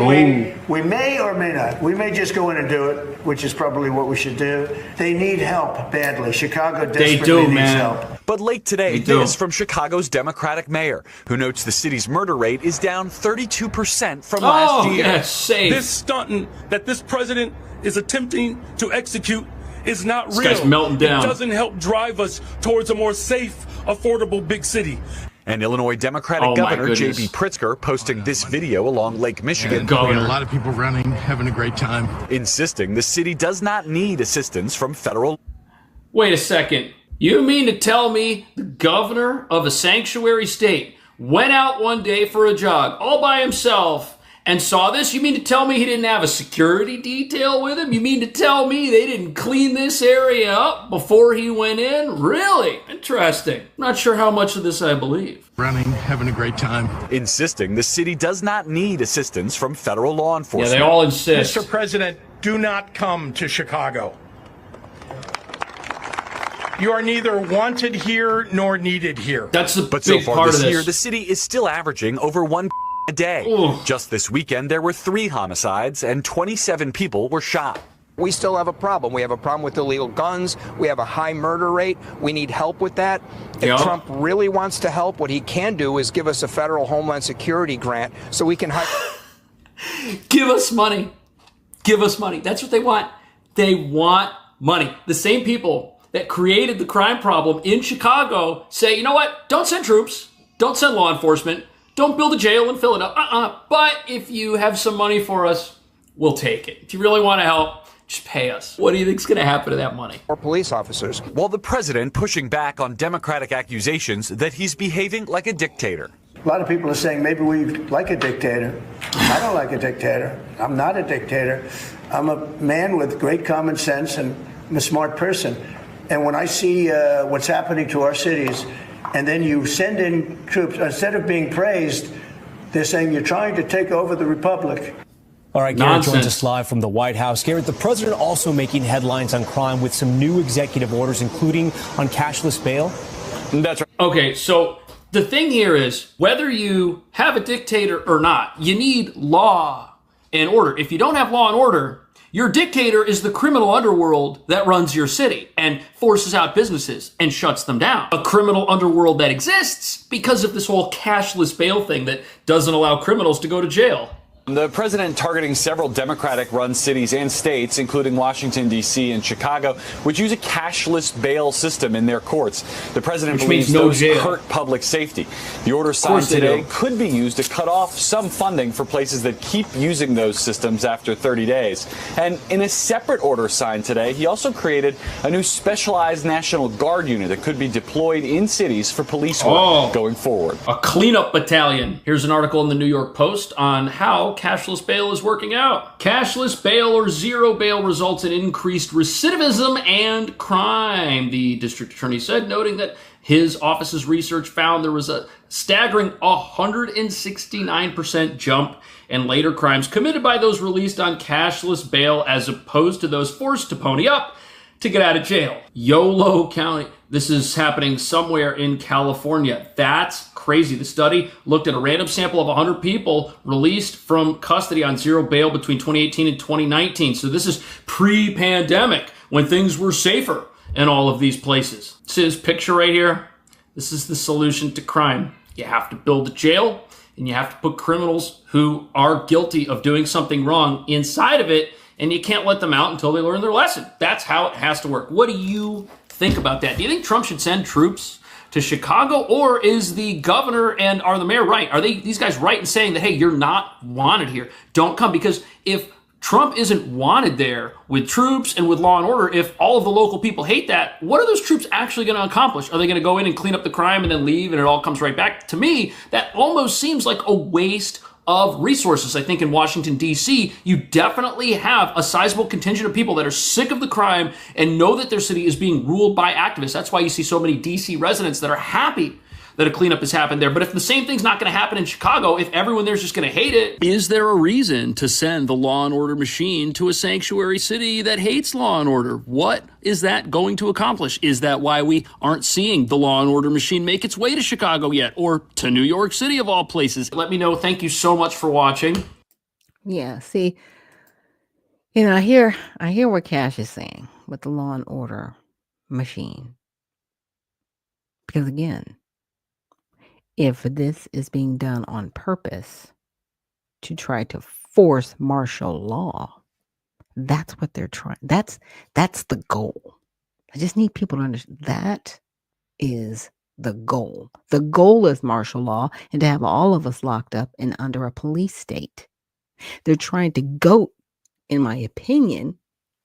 or may not. We may just go in and do it, which is probably what we should do. They need help badly. Chicago desperately needs help. But late today, this from Chicago's Democratic mayor, who notes the city's murder rate is down 32% from last year. This stunting that this president is attempting to execute is not This real. guy's melting down. It doesn't help drive us towards a more safe, affordable big city. And Illinois Democratic Governor J.B. Pritzker posting this video along Lake Michigan. A lot of people running, having a great time. Insisting the city does not need assistance from federal. Wait a second. You mean to tell me the governor of a sanctuary state went out one day for a jog all by himself and saw this? You mean to tell me he didn't have a security detail with him? You mean to tell me they didn't clean this area up before he went in? Really? Interesting. Not sure how much of this I believe. Running, having a great time. Insisting the city does not need assistance from federal law enforcement. Yeah, they all insist. Mr. President, do not come to Chicago. You are neither wanted here nor needed here. That's the But so far this year, the city is still averaging over one a day. Just this weekend, there were 3 homicides and 27 people were shot. We still have a problem. We have a problem with illegal guns. We have a high murder rate. We need help with that. If Trump really wants to help, what he can do is give us a federal Homeland Security grant so we can Give us money. Give us money. That's what they want. They want money. The same people that created the crime problem in Chicago say, you know what? Don't send troops. Don't send law enforcement. Don't build a jail and fill it up. But if you have some money for us, we'll take it. If you really want to help, just pay us. What do you think's going to happen to that money? Or police officers. While the president pushing back on Democratic accusations that he's behaving like a dictator. A lot of people are saying maybe we like a dictator. I don't like a dictator. I'm not a dictator. I'm a man with great common sense and I'm a smart person. And when I see what's happening to our cities, and then you send in troops, instead of being praised, they're saying you're trying to take over the republic. All right, Garrett joins us live from the White House. Garrett, the president also making headlines on crime with some new executive orders, including on cashless bail. That's right. Okay, so the thing here is, whether you have a dictator or not, you need law and order. If you don't have law and order, your dictator is the criminal underworld that runs your city and forces out businesses and shuts them down. A criminal underworld that exists because of this whole cashless bail thing that doesn't allow criminals to go to jail. The president targeting several Democratic-run cities and states, including Washington, D.C. and Chicago, which use a cashless bail system in their courts. The president believes those hurt public safety. The order signed today could be used to cut off some funding for places that keep using those systems after 30 days. And in a separate order signed today, he also created a new specialized National Guard unit that could be deployed in cities for police work going forward. A cleanup battalion. Here's an article in the New York Post on how cashless bail is working out. Cashless bail or zero bail results in increased recidivism and crime, the district attorney said, noting that his office's research found there was a staggering 169% jump in later crimes committed by those released on cashless bail as opposed to those forced to pony up to get out of jail. Yolo County. This is happening somewhere in California. That's crazy. The study looked at a random sample of 100 people released from custody on zero bail between 2018 and 2019. So this is pre-pandemic when things were safer in all of these places. See this picture right here? This is the solution to crime. You have to build a jail and you have to put criminals who are guilty of doing something wrong inside of it, and you can't let them out until they learn their lesson. That's how it has to work. What do you think about that? Do you think Trump should send troops to Chicago, or is the governor and are the mayor right? Are these guys right in saying that, hey, you're not wanted here? Don't come, because if Trump isn't wanted there with troops and with law and order. If all of the local people hate that, what are those troops actually going to accomplish? Are they going to go in and clean up the crime and then leave and it all comes right back? To me, that almost seems like a waste of resources. I think in Washington, D.C., you definitely have a sizable contingent of people that are sick of the crime and know that their city is being ruled by activists. That's why you see so many D.C. residents that are happy that a cleanup has happened there. But if the same thing's not going to happen in Chicago, if everyone there's just going to hate it, is there a reason to send the law and order machine to a sanctuary city that hates law and order? What is that going to accomplish? Is that why we aren't seeing the law and order machine make its way to Chicago yet, or to New York City of all places? Let me know. Thank you so much for watching. Yeah, see, I hear what Cash is saying with the law and order machine. Because again, if this is being done on purpose to try to force martial law, that's what they're trying. That's the goal. I just need people to understand that is the goal. The goal is martial law and to have all of us locked up and under a police state. They're trying to goat, in my opinion,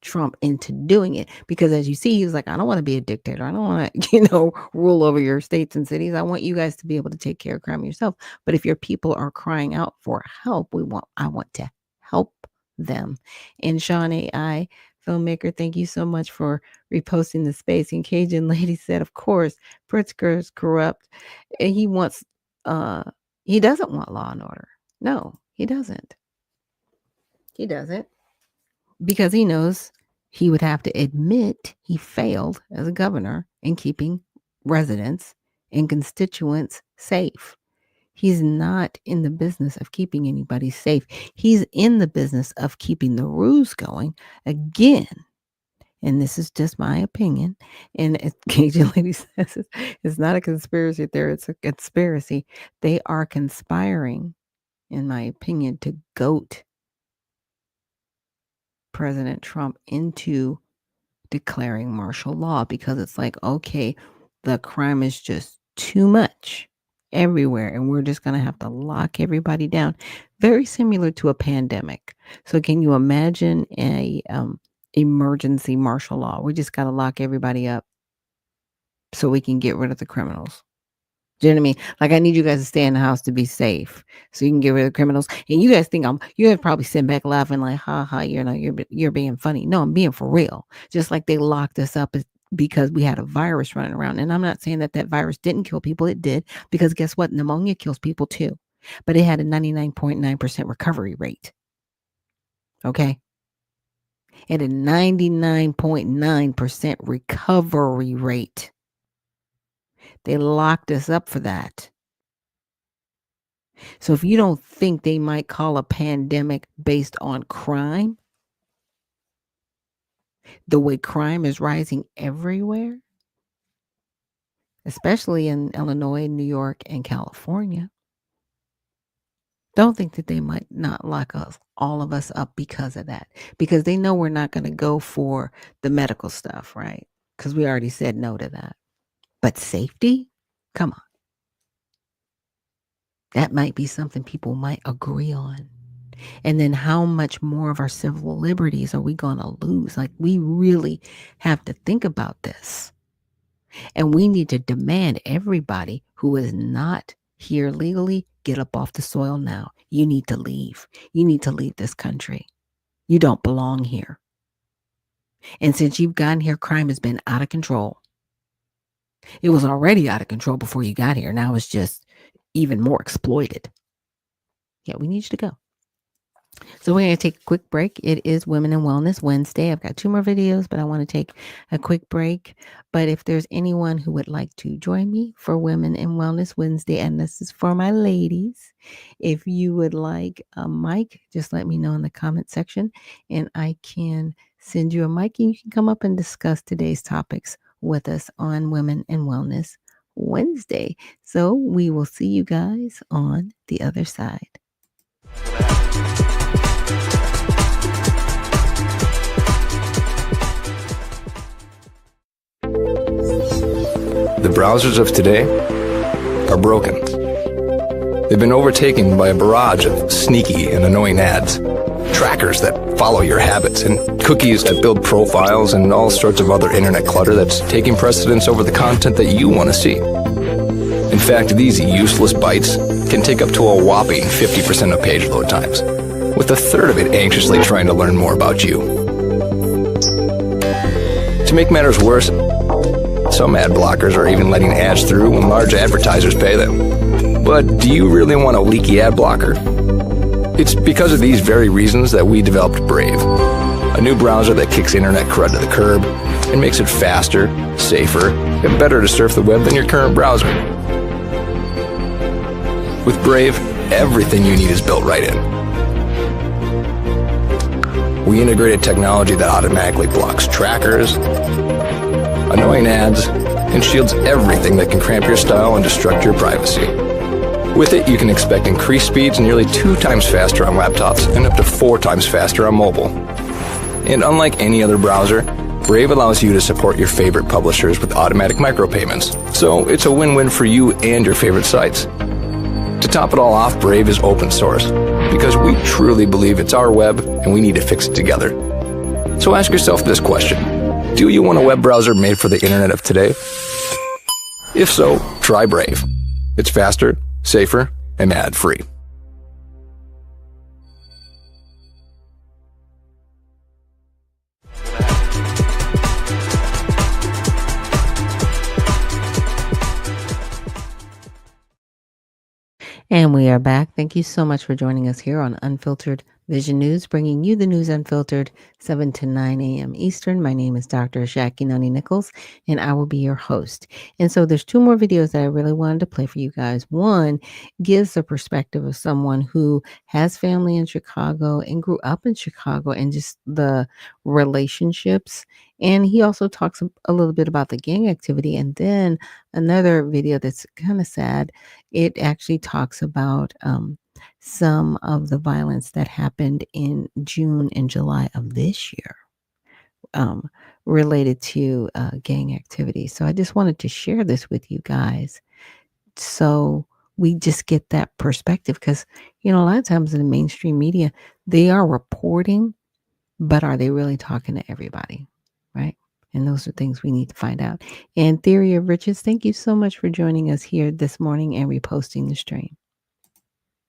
Trump into doing it, because as you see, he's like, I don't want to be a dictator. I don't want to, rule over your states and cities. I want you guys to be able to take care of crime yourself. But if your people are crying out for help, I want to help them. And Sean AI, filmmaker, thank you so much for reposting the space. And Cajun Lady said, of course, Pritzker is corrupt. And he doesn't want law and order. No, he doesn't. He doesn't. Because he knows he would have to admit he failed as a governor in keeping residents and constituents safe. He's not in the business of keeping anybody safe. He's in the business of keeping the ruse going again. And this is just my opinion. And as Cajun Lady says, it's not a conspiracy theory, it's a conspiracy. They are conspiring, in my opinion, to goat President Trump into declaring martial law, because it's like, okay, the crime is just too much everywhere and we're just going to have to lock everybody down. Very similar to a pandemic. So can you imagine a emergency martial law? We just got to lock everybody up so we can get rid of the criminals. Do you know what I mean? Like, I need you guys to stay in the house to be safe so you can get rid of the criminals. And you guys think you guys probably sit back laughing like, ha ha, you're being funny. No, I'm being for real. Just like they locked us up because we had a virus running around. And I'm not saying that virus didn't kill people. It did, because guess what? Pneumonia kills people too. But it had a 99.9% recovery rate. Okay? It had a 99.9% recovery rate. They locked us up for that. So if you don't think they might call a pandemic based on crime, the way crime is rising everywhere, especially in Illinois, New York, and California, don't think that they might not lock all of us up because of that. Because they know we're not going to go for the medical stuff, right? Because we already said no to that. But safety? Come on. That might be something people might agree on. And then how much more of our civil liberties are we going to lose? Like, we really have to think about this. And we need to demand everybody who is not here legally, get up off the soil now. You need to leave. You need to leave this country. You don't belong here. And since you've gotten here, crime has been out of control. It was already out of control before you got here. Now it's just even more exploited. Yeah, we need you to go. So we're going to take a quick break. It is Women in Wellness Wednesday. I've got 2 more videos, but I want to take a quick break. But if there's anyone who would like to join me for Women in Wellness Wednesday, and this is for my ladies, if you would like a mic, just let me know in the comment section, and I can send you a mic, and you can come up and discuss today's topics with us on Women in Wellness Wednesday. So we will see you guys on the other side. The browsers of today are broken. They've been overtaken by a barrage of sneaky and annoying ads. trackers that follow your habits, and cookies that build profiles, and all sorts of other internet clutter that's taking precedence over the content that you want to see. In fact, these useless bytes can take up to a whopping 50% of page load times, with a third of it anxiously trying to learn more about you. To make matters worse, some ad blockers are even letting ads through when large advertisers pay them. But do you really want a leaky ad blocker? It's because of these very reasons that we developed Brave, a new browser that kicks internet crud to the curb and makes it faster, safer, and better to surf the web than your current browser. With Brave, everything you need is built right in. We integrated technology that automatically blocks trackers, annoying ads, and shields everything that can cramp your style and destruct your privacy. With it, you can expect increased speeds nearly 2 times faster on laptops and up to 4 times faster on mobile. And unlike any other browser, Brave allows you to support your favorite publishers with automatic micropayments, so it's a win-win for you and your favorite sites. To top it all off, Brave is open source, because we truly believe it's our web and we need to fix it together. So ask yourself this question: do you want a web browser made for the internet of today? If so, try Brave. It's faster, safer, and ad-free. And we are back. Thank you so much for joining us here on Unfiltered Vision News, bringing you the news unfiltered, 7 to 9 a.m. Eastern. My name is Dr. Ashaki Noni Nichols, and I will be your host. And so there's 2 more videos that I really wanted to play for you guys. One gives the perspective of someone who has family in Chicago and grew up in Chicago and just the relationships. And he also talks a little bit about the gang activity. And then another video that's kind of sad. It actually talks about some of the violence that happened in June and July of this year related to gang activity. So I just wanted to share this with you guys so we just get that perspective, because, you know, a lot of times in the mainstream media, they are reporting, but are they really talking to everybody, right? And those are things we need to find out. And Theory of Riches, thank you so much for joining us here this morning and reposting the stream.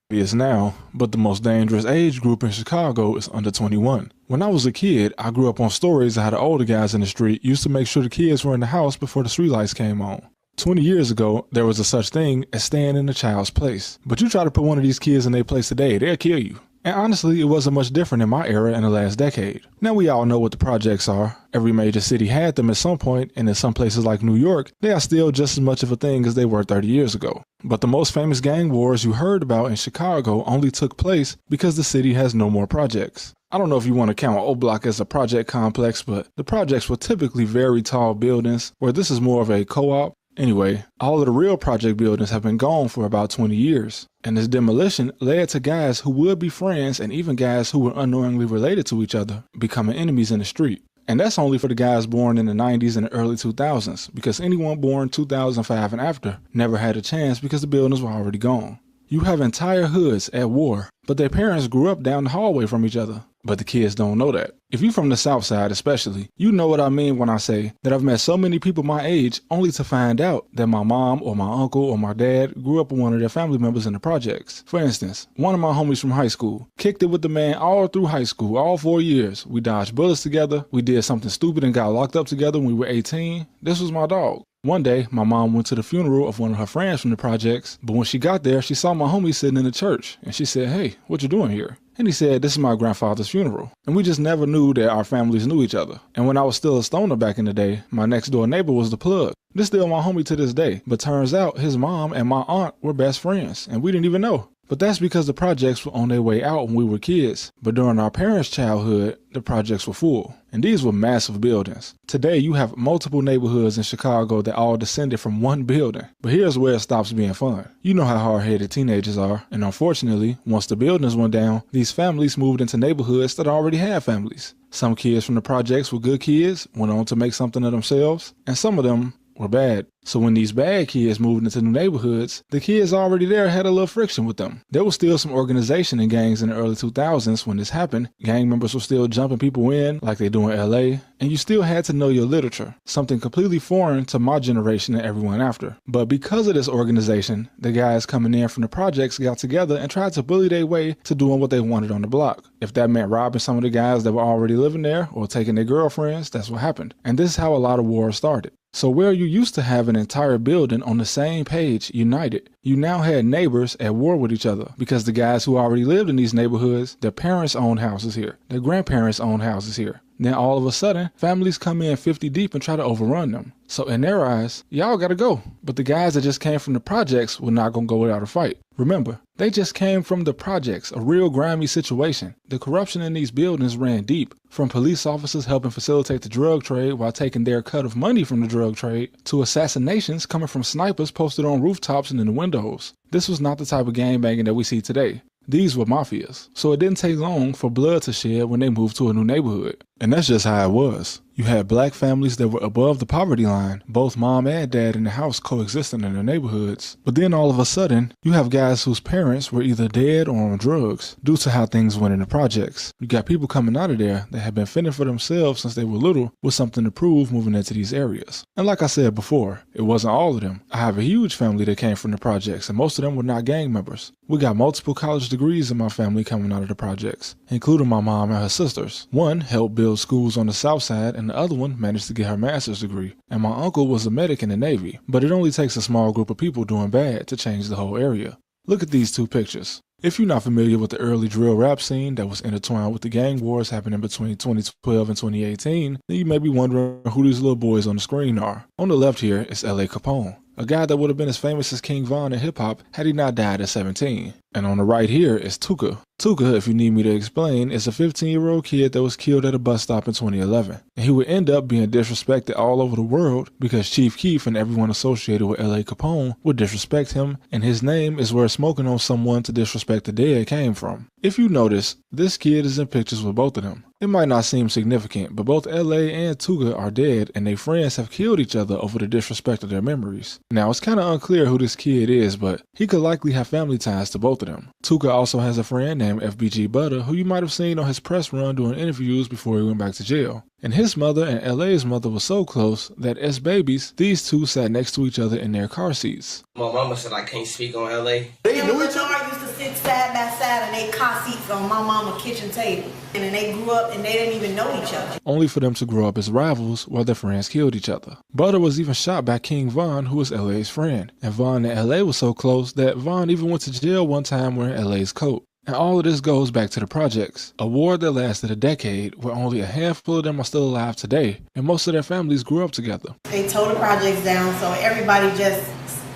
Is now, but the most dangerous age group in Chicago is under 21. When I was a kid, I grew up on stories of how the older guys in the street used to make sure the kids were in the house before the streetlights came on. 20 years ago, there was a such thing as staying in a child's place. But you try to put one of these kids in their place today, they'll kill you. And honestly, it wasn't much different in my era in the last decade. Now we all know what the projects are. Every major city had them at some point, and in some places like New York, they are still just as much of a thing as they were 30 years ago. But the most famous gang wars you heard about in Chicago only took place because the city has no more projects. I don't know if you want to count O Block as a project complex, but the projects were typically very tall buildings, where this is more of a co-op. Anyway, all of the real project buildings have been gone for about 20 years, and this demolition led to guys who would be friends and even guys who were unknowingly related to each other becoming enemies in the street. And that's only for the guys born in the 90s and the early 2000s, because anyone born 2005 and after never had a chance because the buildings were already gone. You have entire hoods at war, but their parents grew up down the hallway from each other. But the kids don't know that. If you're from the South Side especially, you know what I mean when I say that I've met so many people my age only to find out that my mom or my uncle or my dad grew up with one of their family members in the projects. For instance, one of my homies from high school kicked it with the man all through high school, all 4 years. We dodged bullets together, we did something stupid and got locked up together when we were 18. This was my dog. One day, my mom went to the funeral of one of her friends from the projects, but when she got there, she saw my homie sitting in the church, and she said, "Hey, what you doing here?" And he said, "This is my grandfather's funeral." And we just never knew that our families knew each other. And when I was still a stoner back in the day, my next door neighbor was the plug. This still my homie to this day, but turns out his mom and my aunt were best friends, and we didn't even know. But that's because the projects were on their way out when we were kids. But during our parents' childhood, the projects were full. And these were massive buildings. Today, you have multiple neighborhoods in Chicago that all descended from one building. But here's where it stops being fun. You know how hard-headed teenagers are. And unfortunately, once the buildings went down, these families moved into neighborhoods that already had families. Some kids from the projects were good kids, went on to make something of themselves. And some of them were bad. So when these bad kids moved into new neighborhoods, the kids already there had a little friction with them. There was still some organization in gangs in the early 2000s when this happened. Gang members were still jumping people in like they do in LA, and you still had to know your literature, something completely foreign to my generation and everyone after. But because of this organization, the guys coming in from the projects got together and tried to bully their way to doing what they wanted on the block. If that meant robbing some of the guys that were already living there or taking their girlfriends, that's what happened. And this is how a lot of wars started. So where you used to have an entire building on the same page, united, you now had neighbors at war with each other because the guys who already lived in these neighborhoods, their parents owned houses here, their grandparents owned houses here. Then all of a sudden, families come in 50 deep and try to overrun them. So in their eyes, y'all gotta go. But the guys that just came from the projects were not gonna go without a fight. Remember, they just came from the projects, a real grimy situation. The corruption in these buildings ran deep, from police officers helping facilitate the drug trade while taking their cut of money from the drug trade, to assassinations coming from snipers posted on rooftops and in the windows. This was not the type of gangbanging that we see today. These were mafias, so it didn't take long for blood to shed when they moved to a new neighborhood. And that's just how it was. You had black families that were above the poverty line, both mom and dad in the house coexisting in their neighborhoods. But then all of a sudden, you have guys whose parents were either dead or on drugs due to how things went in the projects. You got people coming out of there that have been fending for themselves since they were little with something to prove moving into these areas. And like I said before, it wasn't all of them. I have a huge family that came from the projects, and most of them were not gang members. We got multiple college degrees in my family coming out of the projects, including my mom and her sisters. One helped build schools on the south side, and the other one managed to get her master's degree. And my uncle was a medic in the Navy, but it only takes a small group of people doing bad to change the whole area. Look at these two pictures. If you're not familiar with the early drill rap scene that was intertwined with the gang wars happening between 2012 and 2018, then you may be wondering who these little boys on the screen are. On the left here is L.A. Capone, a guy that would have been as famous as King Von in hip-hop had he not died at 17. And on the right here is Tuka. Tuka, if you need me to explain, is a 15-year-old kid that was killed at a bus stop in 2011. And he would end up being disrespected all over the world because Chief Keef and everyone associated with L.A. Capone would disrespect him, and his name is where smoking on someone to disrespect the dead came from. If you notice, this kid is in pictures with both of them. It might not seem significant, but both L.A. and Tuka are dead, and their friends have killed each other over the disrespect of their memories. Now, it's kind of unclear who this kid is, but he could likely have family ties to both of them. Tuka also has a friend named FBG Butter, who you might have seen on his press run doing interviews before he went back to jail. And his mother and L.A.'s mother were so close that as babies, these two sat next to each other in their car seats. My mama said I can't speak on L.A. They knew each other. Used to sit side by side in their car seats on my mama's kitchen table. And then they grew up and they didn't even know each other. Only for them to grow up as rivals while their friends killed each other. Butter was even shot by King Von, who was L.A.'s friend. And Von and L.A. was so close that Von even went to jail one time wearing L.A.'s coat. And all of this goes back to the projects, a war that lasted a decade where only a handful of them are still alive today, and most of their families grew up together. They tore the projects down, so everybody just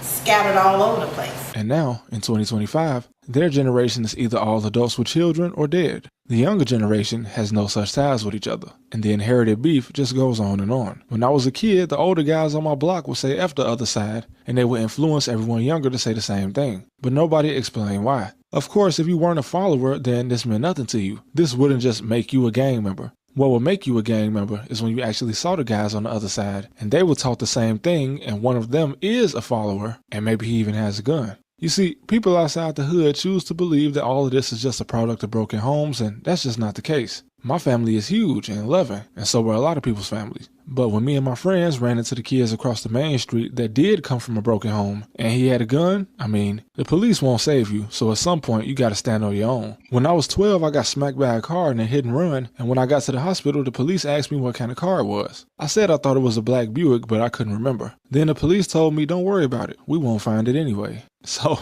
scattered all over the place. And now, in 2025, their generation is either all adults with children or dead. The younger generation has no such ties with each other, and the inherited beef just goes on and on. When I was a kid, the older guys on my block would say F the other side, and they would influence everyone younger to say the same thing. But nobody explained why. Of course, if you weren't a follower, then this meant nothing to you. This wouldn't just make you a gang member. What would make you a gang member is when you actually saw the guys on the other side, and they were taught the same thing, and one of them is a follower, and maybe he even has a gun. You see, people outside the hood choose to believe that all of this is just a product of broken homes, and that's just not the case. My family is huge and loving, and so were a lot of people's families. But when me and my friends ran into the kids across the main street that did come from a broken home, and he had a gun, I mean, the police won't save you, so at some point you gotta stand on your own. When I was 12, I got smacked by a car in a hit and run, and when I got to the hospital, the police asked me what kind of car it was. I said I thought it was a black Buick, but I couldn't remember. Then the police told me, don't worry about it, we won't find it anyway. So,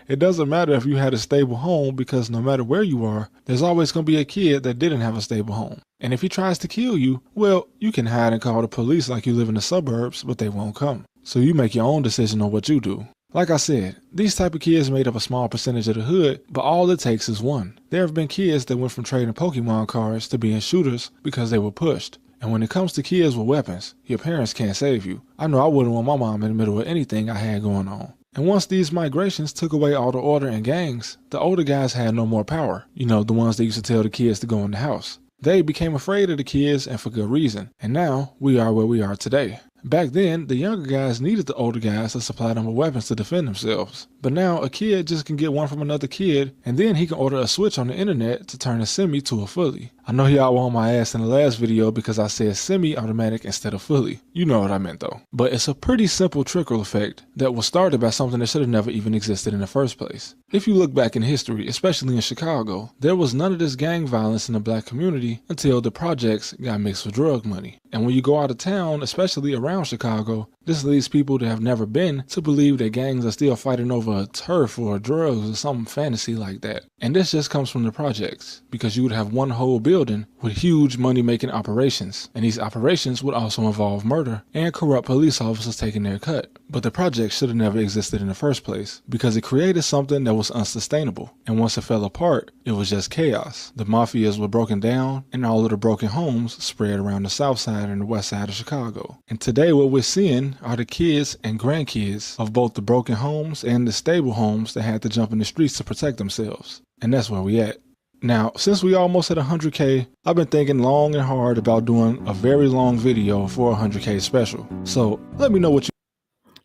it doesn't matter if you had a stable home, because no matter where you are, there's always going to be a kid that didn't have a stable home. And if he tries to kill you, well, you can hide and call the police like you live in the suburbs, but they won't come. So you make your own decision on what you do. Like I said, these type of kids made up a small percentage of the hood, but all it takes is one. There have been kids that went from trading Pokemon cards to being shooters because they were pushed. And when it comes to kids with weapons, your parents can't save you. I know I wouldn't want my mom in the middle of anything I had going on. And once these migrations took away all the order and gangs, the older guys had no more power. You know, the ones that used to tell the kids to go in the house. They became afraid of the kids, and for good reason. And now, we are where we are today. Back then, the younger guys needed the older guys to supply them with weapons to defend themselves. But now, a kid just can get one from another kid, and then he can order a switch on the internet to turn a semi to a fully. I know y'all were on my ass in the last video because I said semi-automatic instead of fully. You know what I meant though. But it's a pretty simple trickle effect that was started by something that should have never even existed in the first place. If you look back in history, especially in Chicago, there was none of this gang violence in the black community until the projects got mixed with drug money. And when you go out of town, especially around Chicago, this leads people that have never been to believe that gangs are still fighting over a turf or drugs or some fantasy like that. And this just comes from the projects, because you would have one whole building with huge money-making operations, and these operations would also involve murder and corrupt police officers taking their cut. But the project should have never existed in the first place, because it created something that was unsustainable, and once it fell apart, it was just chaos. The mafias were broken down, and all of the broken homes spread around the south side and the west side of Chicago. And today what we're seeing are the kids and grandkids of both the broken homes and the stable homes that had to jump in the streets to protect themselves. And that's where we at. Now, since we almost hit 100K, I've been thinking long and hard about doing a very long video for a 100K special. So let me know what you...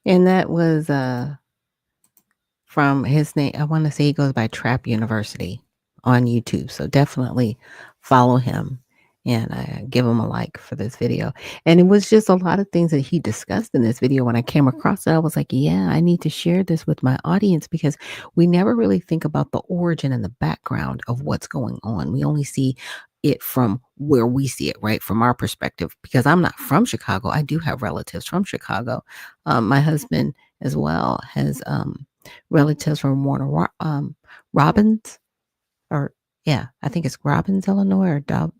And that was from his name. I want to say he goes by Trap University on YouTube. So definitely follow him and give him a like for this video. And it was just a lot of things that he discussed in this video. When I came across it, I was like, yeah, I need to share this with my audience, because we never really think about the origin and the background of what's going on. We only see it from where we see it, right? From our perspective, because I'm not from Chicago. I do have relatives from Chicago. My husband as well has relatives from Warner Robins, or yeah, I think it's Robbins, Illinois, or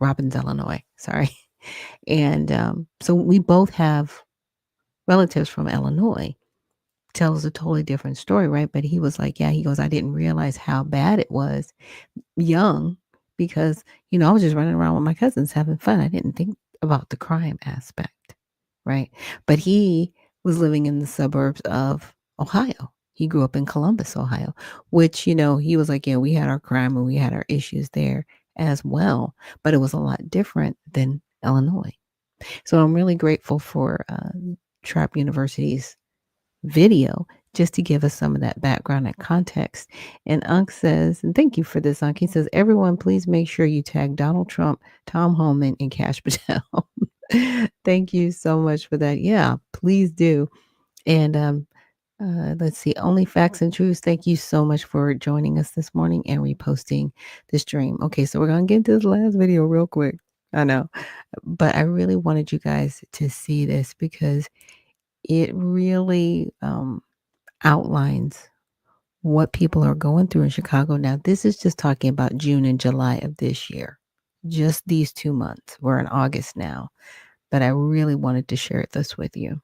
Robbins, Illinois. Sorry. And so we both have relatives from Illinois. Tells a totally different story, right? But he was like, yeah, he goes, I didn't realize how bad it was young, because, I was just running around with my cousins having fun. I didn't think about the crime aspect, right? But he was living in the suburbs of Ohio. He grew up in Columbus, Ohio, which, he was like, yeah, we had our crime and we had our issues there as well, but it was a lot different than Illinois. So I'm really grateful for Trap University's video, just to give us some of that background and context. And Unc says, and thank you for this, Unc, he says, everyone, please make sure you tag Donald Trump, Tom Homan, and Cash Patel. Thank you so much for that. Yeah, please do. And let's see, Only Facts and Truths, thank you so much for joining us this morning and reposting the stream. Okay, so we're going to get into this last video real quick. I know, but I really wanted you guys to see this, because it really outlines what people are going through in Chicago. Now, this is just talking about June and July of this year, just these 2 months. We're in August now, but I really wanted to share this with you.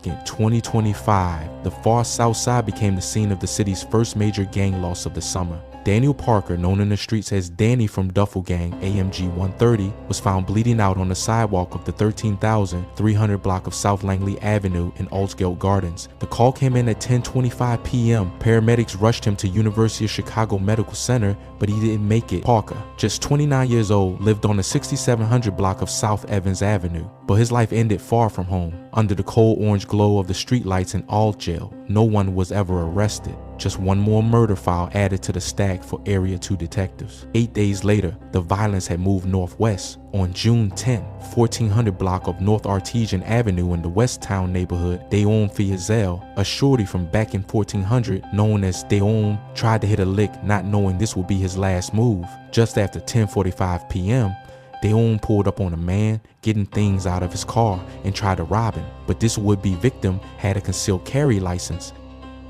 In 2025, the far south side became the scene of the city's first major gang loss of the summer. Daniel Parker, known in the streets as Danny from Duffel Gang AMG 130, was found bleeding out on the sidewalk of the 13,300 block of South Langley Avenue in Altgeld Gardens. The call came in at 10:25 p.m. Paramedics rushed him to University of Chicago Medical Center, but he didn't make it. Parker, just 29 years old, lived on the 6700 block of South Evans Avenue, but his life ended far from home. Under the cold orange glow of the streetlights in Altgeld, no one was ever arrested. Just one more murder file added to the stack for Area 2 detectives. 8 days later, the violence had moved northwest. On June 10, 1400 block of North Artesian Avenue in the West Town neighborhood, Deon Fiazel, a shorty from back in 1400 known as Deon, tried to hit a lick not knowing this would be his last move. Just after 10:45 p.m., Deon pulled up on a man getting things out of his car and tried to rob him, but this would-be victim had a concealed carry license.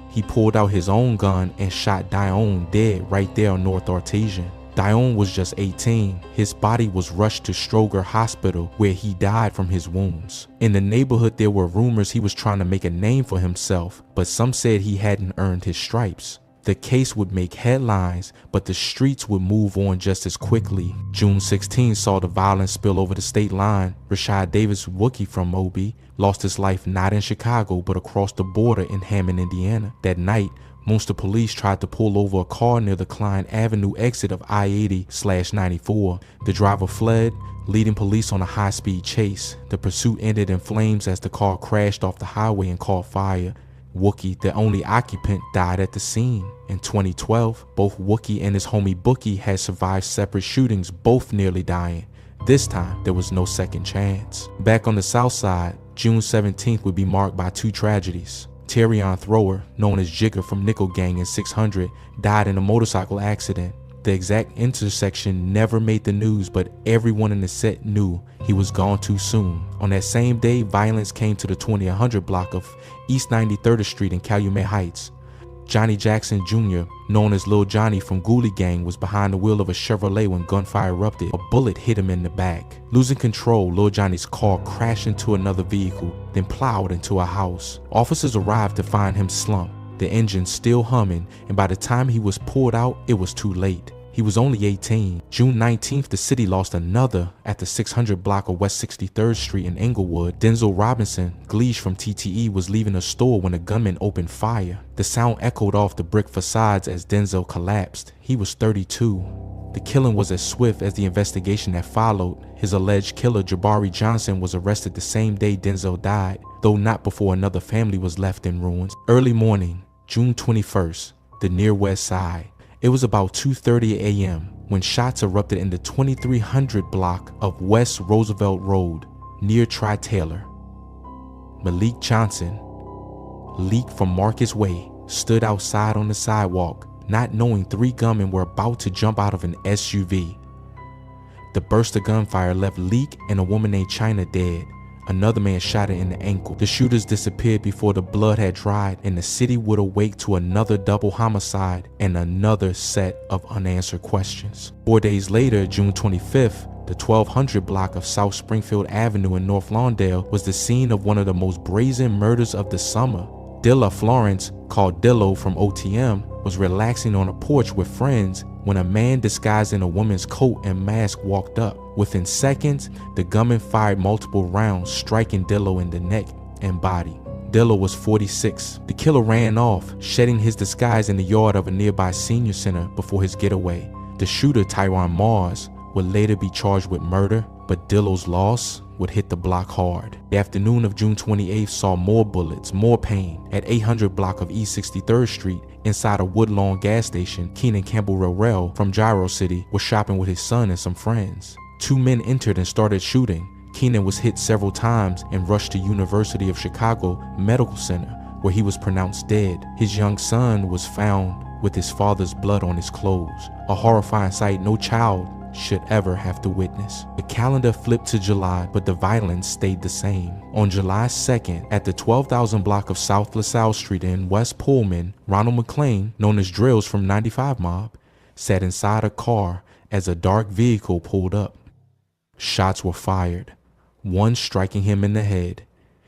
He pulled out his own gun and shot Deon dead right there on North Artesian. Deon was just 18. His body was rushed to Stroger Hospital, where he died from his wounds. In the neighborhood, there were rumors he was trying to make a name for himself, but some said he hadn't earned his stripes. The case would make headlines, but the streets would move on just as quickly. June 16 saw the violence spill over the state line. Rashad Davis, Wookie from Moby, lost his life not in Chicago, but across the border in Hammond, Indiana. That night, Munster police tried to pull over a car near the Klein Avenue exit of I-80/94. The driver fled, leading police on a high-speed chase. The pursuit ended in flames as the car crashed off the highway and caught fire. Wookie, the only occupant, died at the scene. In 2012, both Wookie and his homie Bookie had survived separate shootings, both nearly dying. This time, there was no second chance. Back on the south side, June 17th would be marked by two tragedies. Terrion Thrower, known as Jigger from Nickel Gang in 600, died in a motorcycle accident. The exact intersection never made the news, but everyone in the set knew he was gone too soon. On that same day, violence came to the 2100 block of East 93rd Street in Calumet Heights. Johnny Jackson Jr., known as Lil Johnny from Ghoulie Gang, was behind the wheel of a Chevrolet when gunfire erupted. A bullet hit him in the back. Losing control, Lil Johnny's car crashed into another vehicle, then plowed into a house. Officers arrived to find him slumped, the engine still humming, and by the time he was pulled out, it was too late. He was only 18. June 19th, the city lost another at the 600 block of West 63rd Street in Englewood. Denzel Robinson, Gleesh from TTE, was leaving a store when a gunman opened fire. The sound echoed off the brick facades as Denzel collapsed. He was 32. The killing was as swift as the investigation that followed. His alleged killer, Jabari Johnson, was arrested the same day Denzel died, though not before another family was left in ruins. Early morning, June 21st, the near west side. It was about 2:30 a.m. when shots erupted in the 2300 block of West Roosevelt Road near Tri-Taylor. Malik Johnson, leaked from Marcus Way, stood outside on the sidewalk, not knowing three gunmen were about to jump out of an SUV. The burst of gunfire left Leak and a woman named China dead. Another man shot her in the ankle. The shooters disappeared before the blood had dried, and the city would awake to another double homicide and another set of unanswered questions. 4 days later, June 25th, the 1200 block of South Springfield Avenue in North Lawndale was the scene of one of the most brazen murders of the summer. Dilla Florence, called Dillo from OTM, was relaxing on a porch with friends when a man disguised in a woman's coat and mask walked up. Within seconds, the gunman fired multiple rounds, striking Dillo in the neck and body. Dillo was 46. The killer ran off, shedding his disguise in the yard of a nearby senior center before his getaway. The shooter, Tyron Mars, would later be charged with murder, but Dillo's loss would hit the block hard. The afternoon of June 28th saw more bullets, more pain. At 800 block of East 63rd Street, inside a Woodlawn gas station, Keenan Campbell Rorell from Gyro City was shopping with his son and some friends. Two men entered and started shooting. Keenan was hit several times and rushed to University of Chicago Medical Center, where he was pronounced dead. His young son was found with his father's blood on his clothes, a horrifying sight no child should ever have to witness. The calendar flipped to July, but the violence stayed the same. On July 2nd, at the 12,000 block of South LaSalle Street in West Pullman, Ronald McClain, known as Drills from 95 Mob, sat inside a car as a dark vehicle pulled up. Shots were fired, one striking him in the head.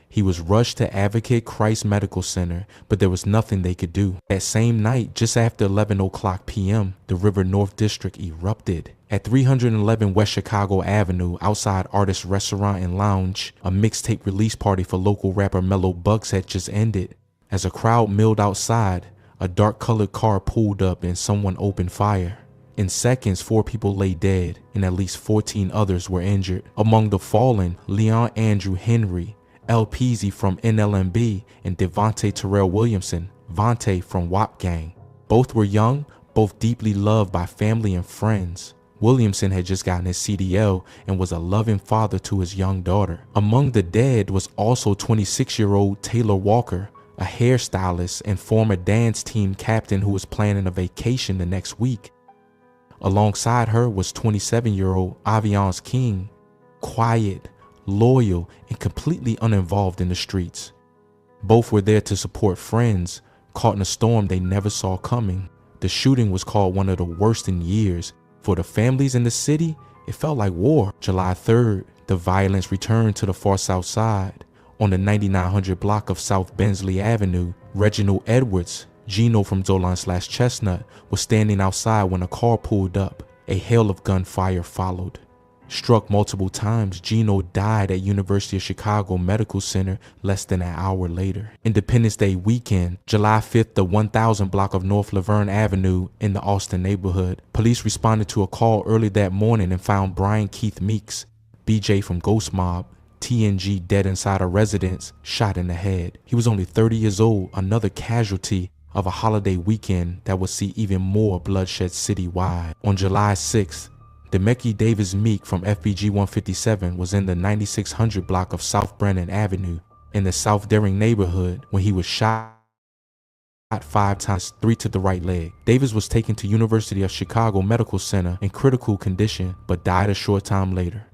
He was rushed to Advocate Christ Medical Center, but there was nothing they could do. That same night, just after 11 o'clock p.m., the River North District erupted. At 311 West Chicago Avenue, outside Artist Restaurant and Lounge, a mixtape release party for local rapper Mellow Bucks had just ended. As a crowd milled outside, a dark-colored car pulled up and someone opened fire. In seconds, 4 people lay dead, and at least 14 others were injured. Among the fallen, Leon Andrew Henry, L. Peasy from NLMB, and Devontae Terrell Williamson, Vontae from WAP Gang. Both were young, both deeply loved by family and friends. Williamson had just gotten his CDL and was a loving father to his young daughter. Among the dead was also 26-year-old Taylor Walker, a hairstylist and former dance team captain who was planning a vacation the next week. Alongside her was 27-year-old Aviance King, quiet, loyal, and completely uninvolved in the streets. Both were there to support friends, caught in a storm they never saw coming. The shooting was called one of the worst in years. For the families in the city, it felt like war. July 3rd, the violence returned to the far south side. On the 9900 block of South Bensley Avenue, Reginald Edwards, Gino from Zolan/Chestnut, was standing outside when a car pulled up. A hail of gunfire followed. Struck multiple times, Gino died at University of Chicago Medical Center less than an hour later. Independence Day weekend, July 5th, the 1000 block of North Laverne Avenue in the Austin neighborhood. Police responded to a call early that morning and found Brian Keith Meeks, BJ from Ghost Mob, TNG, dead inside a residence, shot in the head. He was only 30 years old, another casualty of a holiday weekend that would see even more bloodshed citywide. On July 6th, Demeki Davis Meek from FBG 157 was in the 9600 block of South Brennan Avenue in the South Deering neighborhood when he was shot 5 times, 3 to the right leg. Davis was taken to University of Chicago Medical Center in critical condition but died a short time later.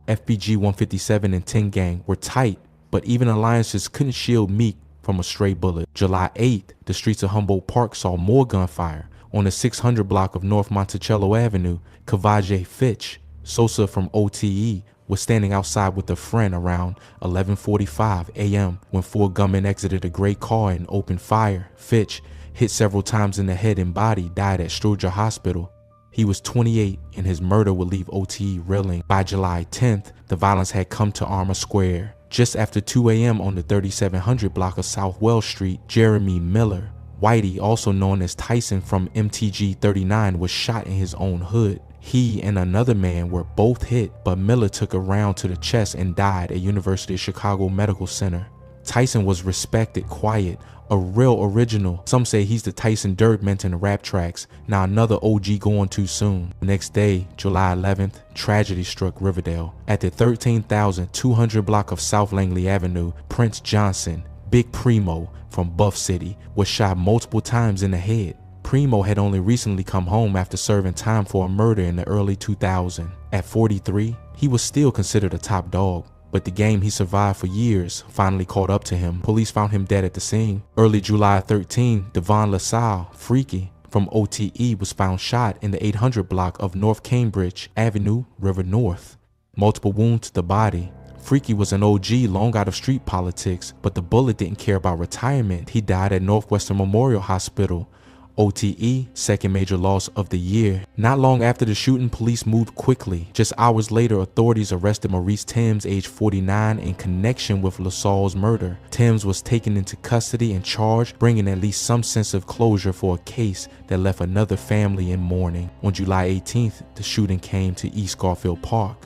FBG 157 and 10 gang were tight, but even alliances couldn't shield Meek from a stray bullet. July 8th, the streets of Humboldt Park saw more gunfire. On the 600 block of North Monticello Avenue, Kavaje Fitch, Sosa from OTE, was standing outside with a friend around 11:45 a.m. when 4 gunmen exited a gray car and opened fire. Fitch, hit several times in the head and body, died at Stroger Hospital. He was 28 and his murder would leave OTE reeling. By July 10th, the violence had come to Armour Square. Just after 2 a.m. on the 3700 block of South Wells Street, Jeremy Miller, Whitey, also known as Tyson from MTG 39, was shot in his own hood. He and another man were both hit, but Miller took a round to the chest and died at University of Chicago Medical Center. Tyson was respected, quiet, a real original. Some say he's the Tyson Dirk meant in the rap tracks. Now another OG going too soon. Next day, July 11th, tragedy struck Riverdale. At the 13,200 block of South Langley Avenue, Prince Johnson, Big Primo from Buff City, was shot multiple times in the head. Primo had only recently come home after serving time for a murder in the early 2000s. At 43, he was still considered a top dog, but the game he survived for years finally caught up to him. Police found him dead at the scene. Early July 13, Devon LaSalle, Freaky, from OTE, was found shot in the 800 block of North Cambridge Avenue, River North. Multiple wounds to the body. Freaky was an OG long out of street politics, but the bullet didn't care about retirement. He died at Northwestern Memorial Hospital. OTE, second major loss of the year. Not long after the shooting, police moved quickly. Just hours later, authorities arrested Maurice Timms, age 49, in connection with LaSalle's murder. Timms was taken into custody and charged, bringing at least some sense of closure for a case that left another family in mourning. On July 18th, the shooting came to East Garfield Park.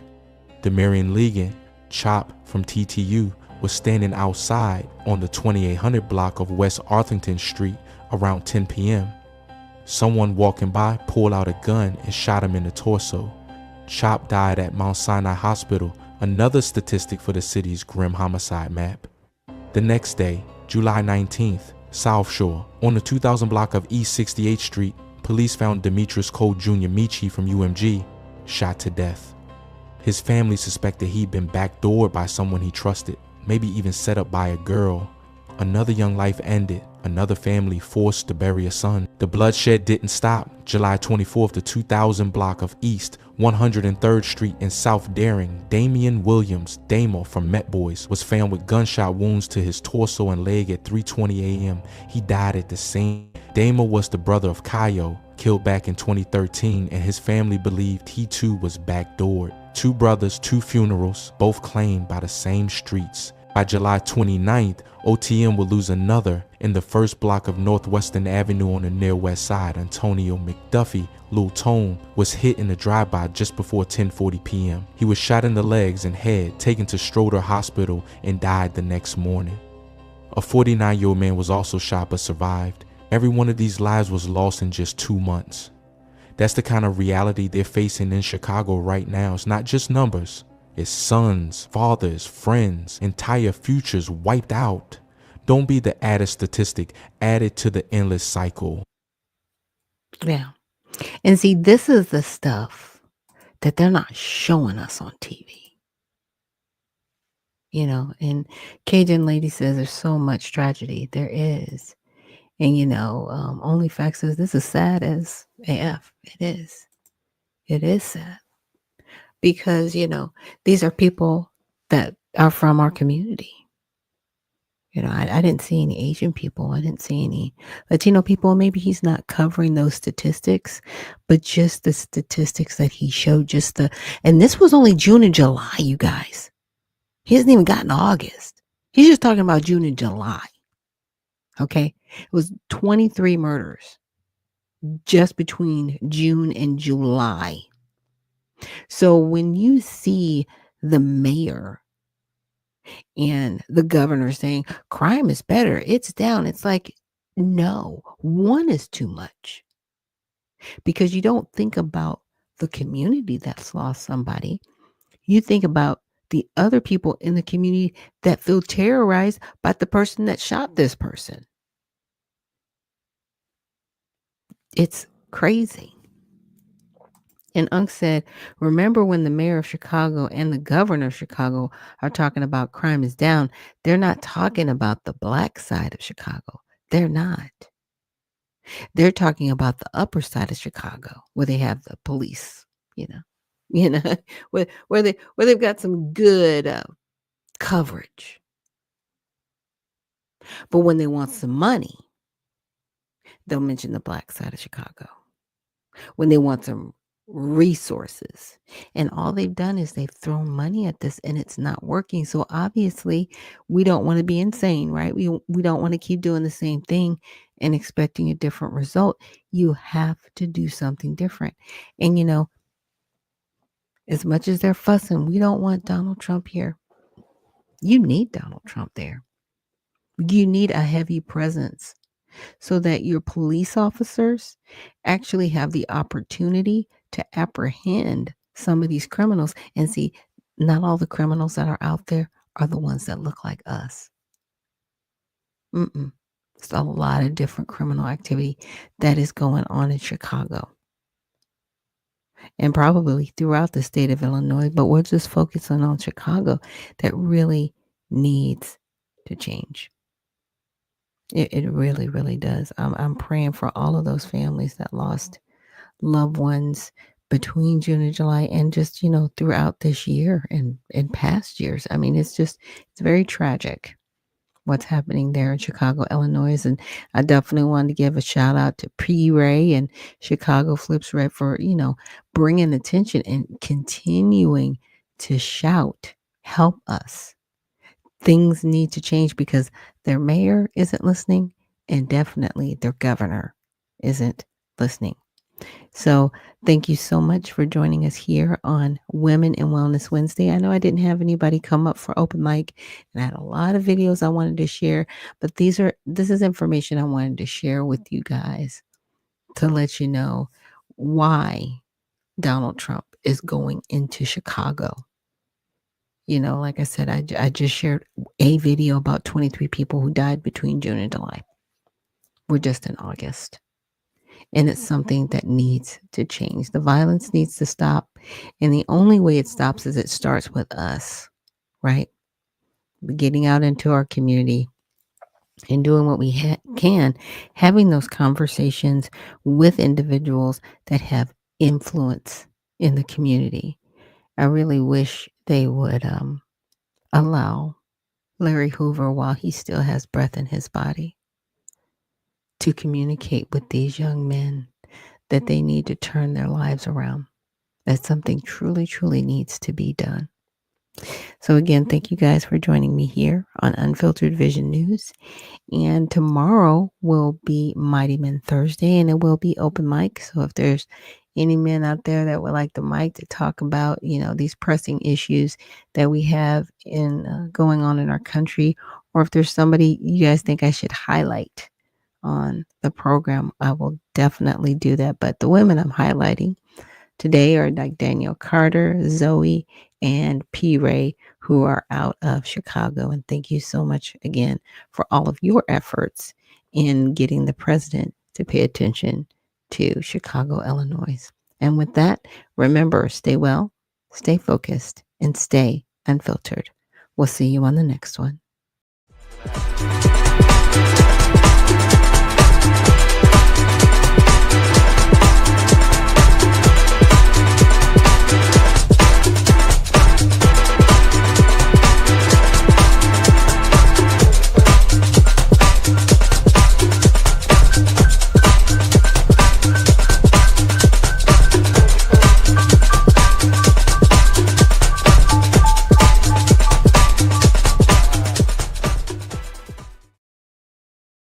Demarion Ligon, Chop from TTU, was standing outside on the 2800 block of West Arthington Street around 10 p.m. Someone walking by pulled out a gun and shot him in the torso. Chop died at Mount Sinai Hospital, another statistic for the city's grim homicide map. The next day, July 19th, South Shore, on the 2000 block of East 68th Street, police found Demetrius Cole Jr. Michi from UMG shot to death. His family suspected he'd been backdoored by someone he trusted, maybe even set up by a girl. Another young life ended. Another family forced to bury a son. The bloodshed didn't stop. July 24th, the 2000 block of East 103rd Street in South Daring, Damian Williams, Damo from Met Boys, was found with gunshot wounds to his torso and leg at 3:20 a.m. He died at the scene. Damo was the brother of Kayo, killed back in 2013, and his family believed he too was backdoored. 2 brothers, 2 funerals, both claimed by the same streets. By July 29th, OTM will lose another in the first block of Northwestern Avenue on the near west side. Antonio McDuffie, Lil Tone, was hit in a drive-by just before 10:40 p.m. He was shot in the legs and head, taken to Stroder Hospital, and died the next morning. A 49-year-old man was also shot but survived. Every one of these lives was lost in just 2 months. That's the kind of reality they're facing in Chicago right now. It's not just numbers. It's sons, fathers, friends, entire futures wiped out. Don't be the added statistic added to the endless cycle. Yeah. And see, this is the stuff that they're not showing us on TV. You know, and Cajun Lady says there's so much tragedy. There is. And, you know, only fact says this is sad as AF. It is. It is sad. Because, you know, these are people that are from our community. I didn't see any Asian people. I didn't see any Latino people. Maybe he's not covering those statistics, but just the statistics that he showed, and this was only June and July, you guys. He hasn't even gotten August. He's just talking about June and July. Okay. It was 23 murders just between June and July. So when you see the mayor and the governor saying crime is better, it's down, it's like, no, one is too much, because you don't think about the community that's lost somebody. You think about the other people in the community that feel terrorized by the person that shot this person. It's crazy. And Unc said, remember when the mayor of Chicago and the governor of Chicago are talking about crime is down, they're not talking about the black side of Chicago. They're not. They're talking about the upper side of Chicago, where they have the police, where they've got some good coverage. But when they want some money, they'll mention the black side of Chicago. When they want some resources, and all they've done is they've thrown money at this, and it's not working. So obviously we don't want to be insane, right? We don't want to keep doing the same thing and expecting a different result. You have to do something different. And as much as they're fussing, we don't want Donald Trump here. You need Donald Trump there. You need a heavy presence so that your police officers actually have the opportunity to apprehend some of these criminals and see not all the criminals that are out there are the ones that look like us. It's a lot of different criminal activity that is going on in Chicago and probably throughout the state of Illinois, but we're just focusing on Chicago. That really needs to change. It really, really does. I'm praying for all of those families that lost loved ones between June and July, and just, throughout this year and past years. I mean, it's very tragic what's happening there in Chicago, Illinois. And I definitely wanted to give a shout out to P. Ray and Chicago Flips Red for, bringing attention and continuing to shout, help us. Things need to change because their mayor isn't listening, and definitely their governor isn't listening. So thank you so much for joining us here on Women in Wellness Wednesday. I know I didn't have anybody come up for open mic, and I had a lot of videos I wanted to share, but this is information I wanted to share with you guys to let you know why Donald Trump is going into Chicago. Like I said, I just shared a video about 23 people who died between June and July. We're just in August. And it's something that needs to change. The violence needs to stop. And the only way it stops is it starts with us, right? Getting out into our community and doing what we can, having those conversations with individuals that have influence in the community. I really wish they would allow Larry Hoover, while he still has breath in his body, to communicate with these young men that they need to turn their lives around, that something truly, truly needs to be done. So again, thank you guys for joining me here on Unfiltered Vision News. And tomorrow will be Mighty Men Thursday, and it will be open mic. So if there's any men out there that would like the mic to talk about, these pressing issues that we have in going on in our country, or if there's somebody you guys think I should highlight on the program, I will definitely do that. But the women I'm highlighting today are like Danielle Carter, Zoe, and P. Ray, who are out of Chicago. And thank you so much again for all of your efforts in getting the president to pay attention to Chicago, Illinois. And with that, remember, stay well, stay focused, and stay unfiltered. We'll see you on the next one.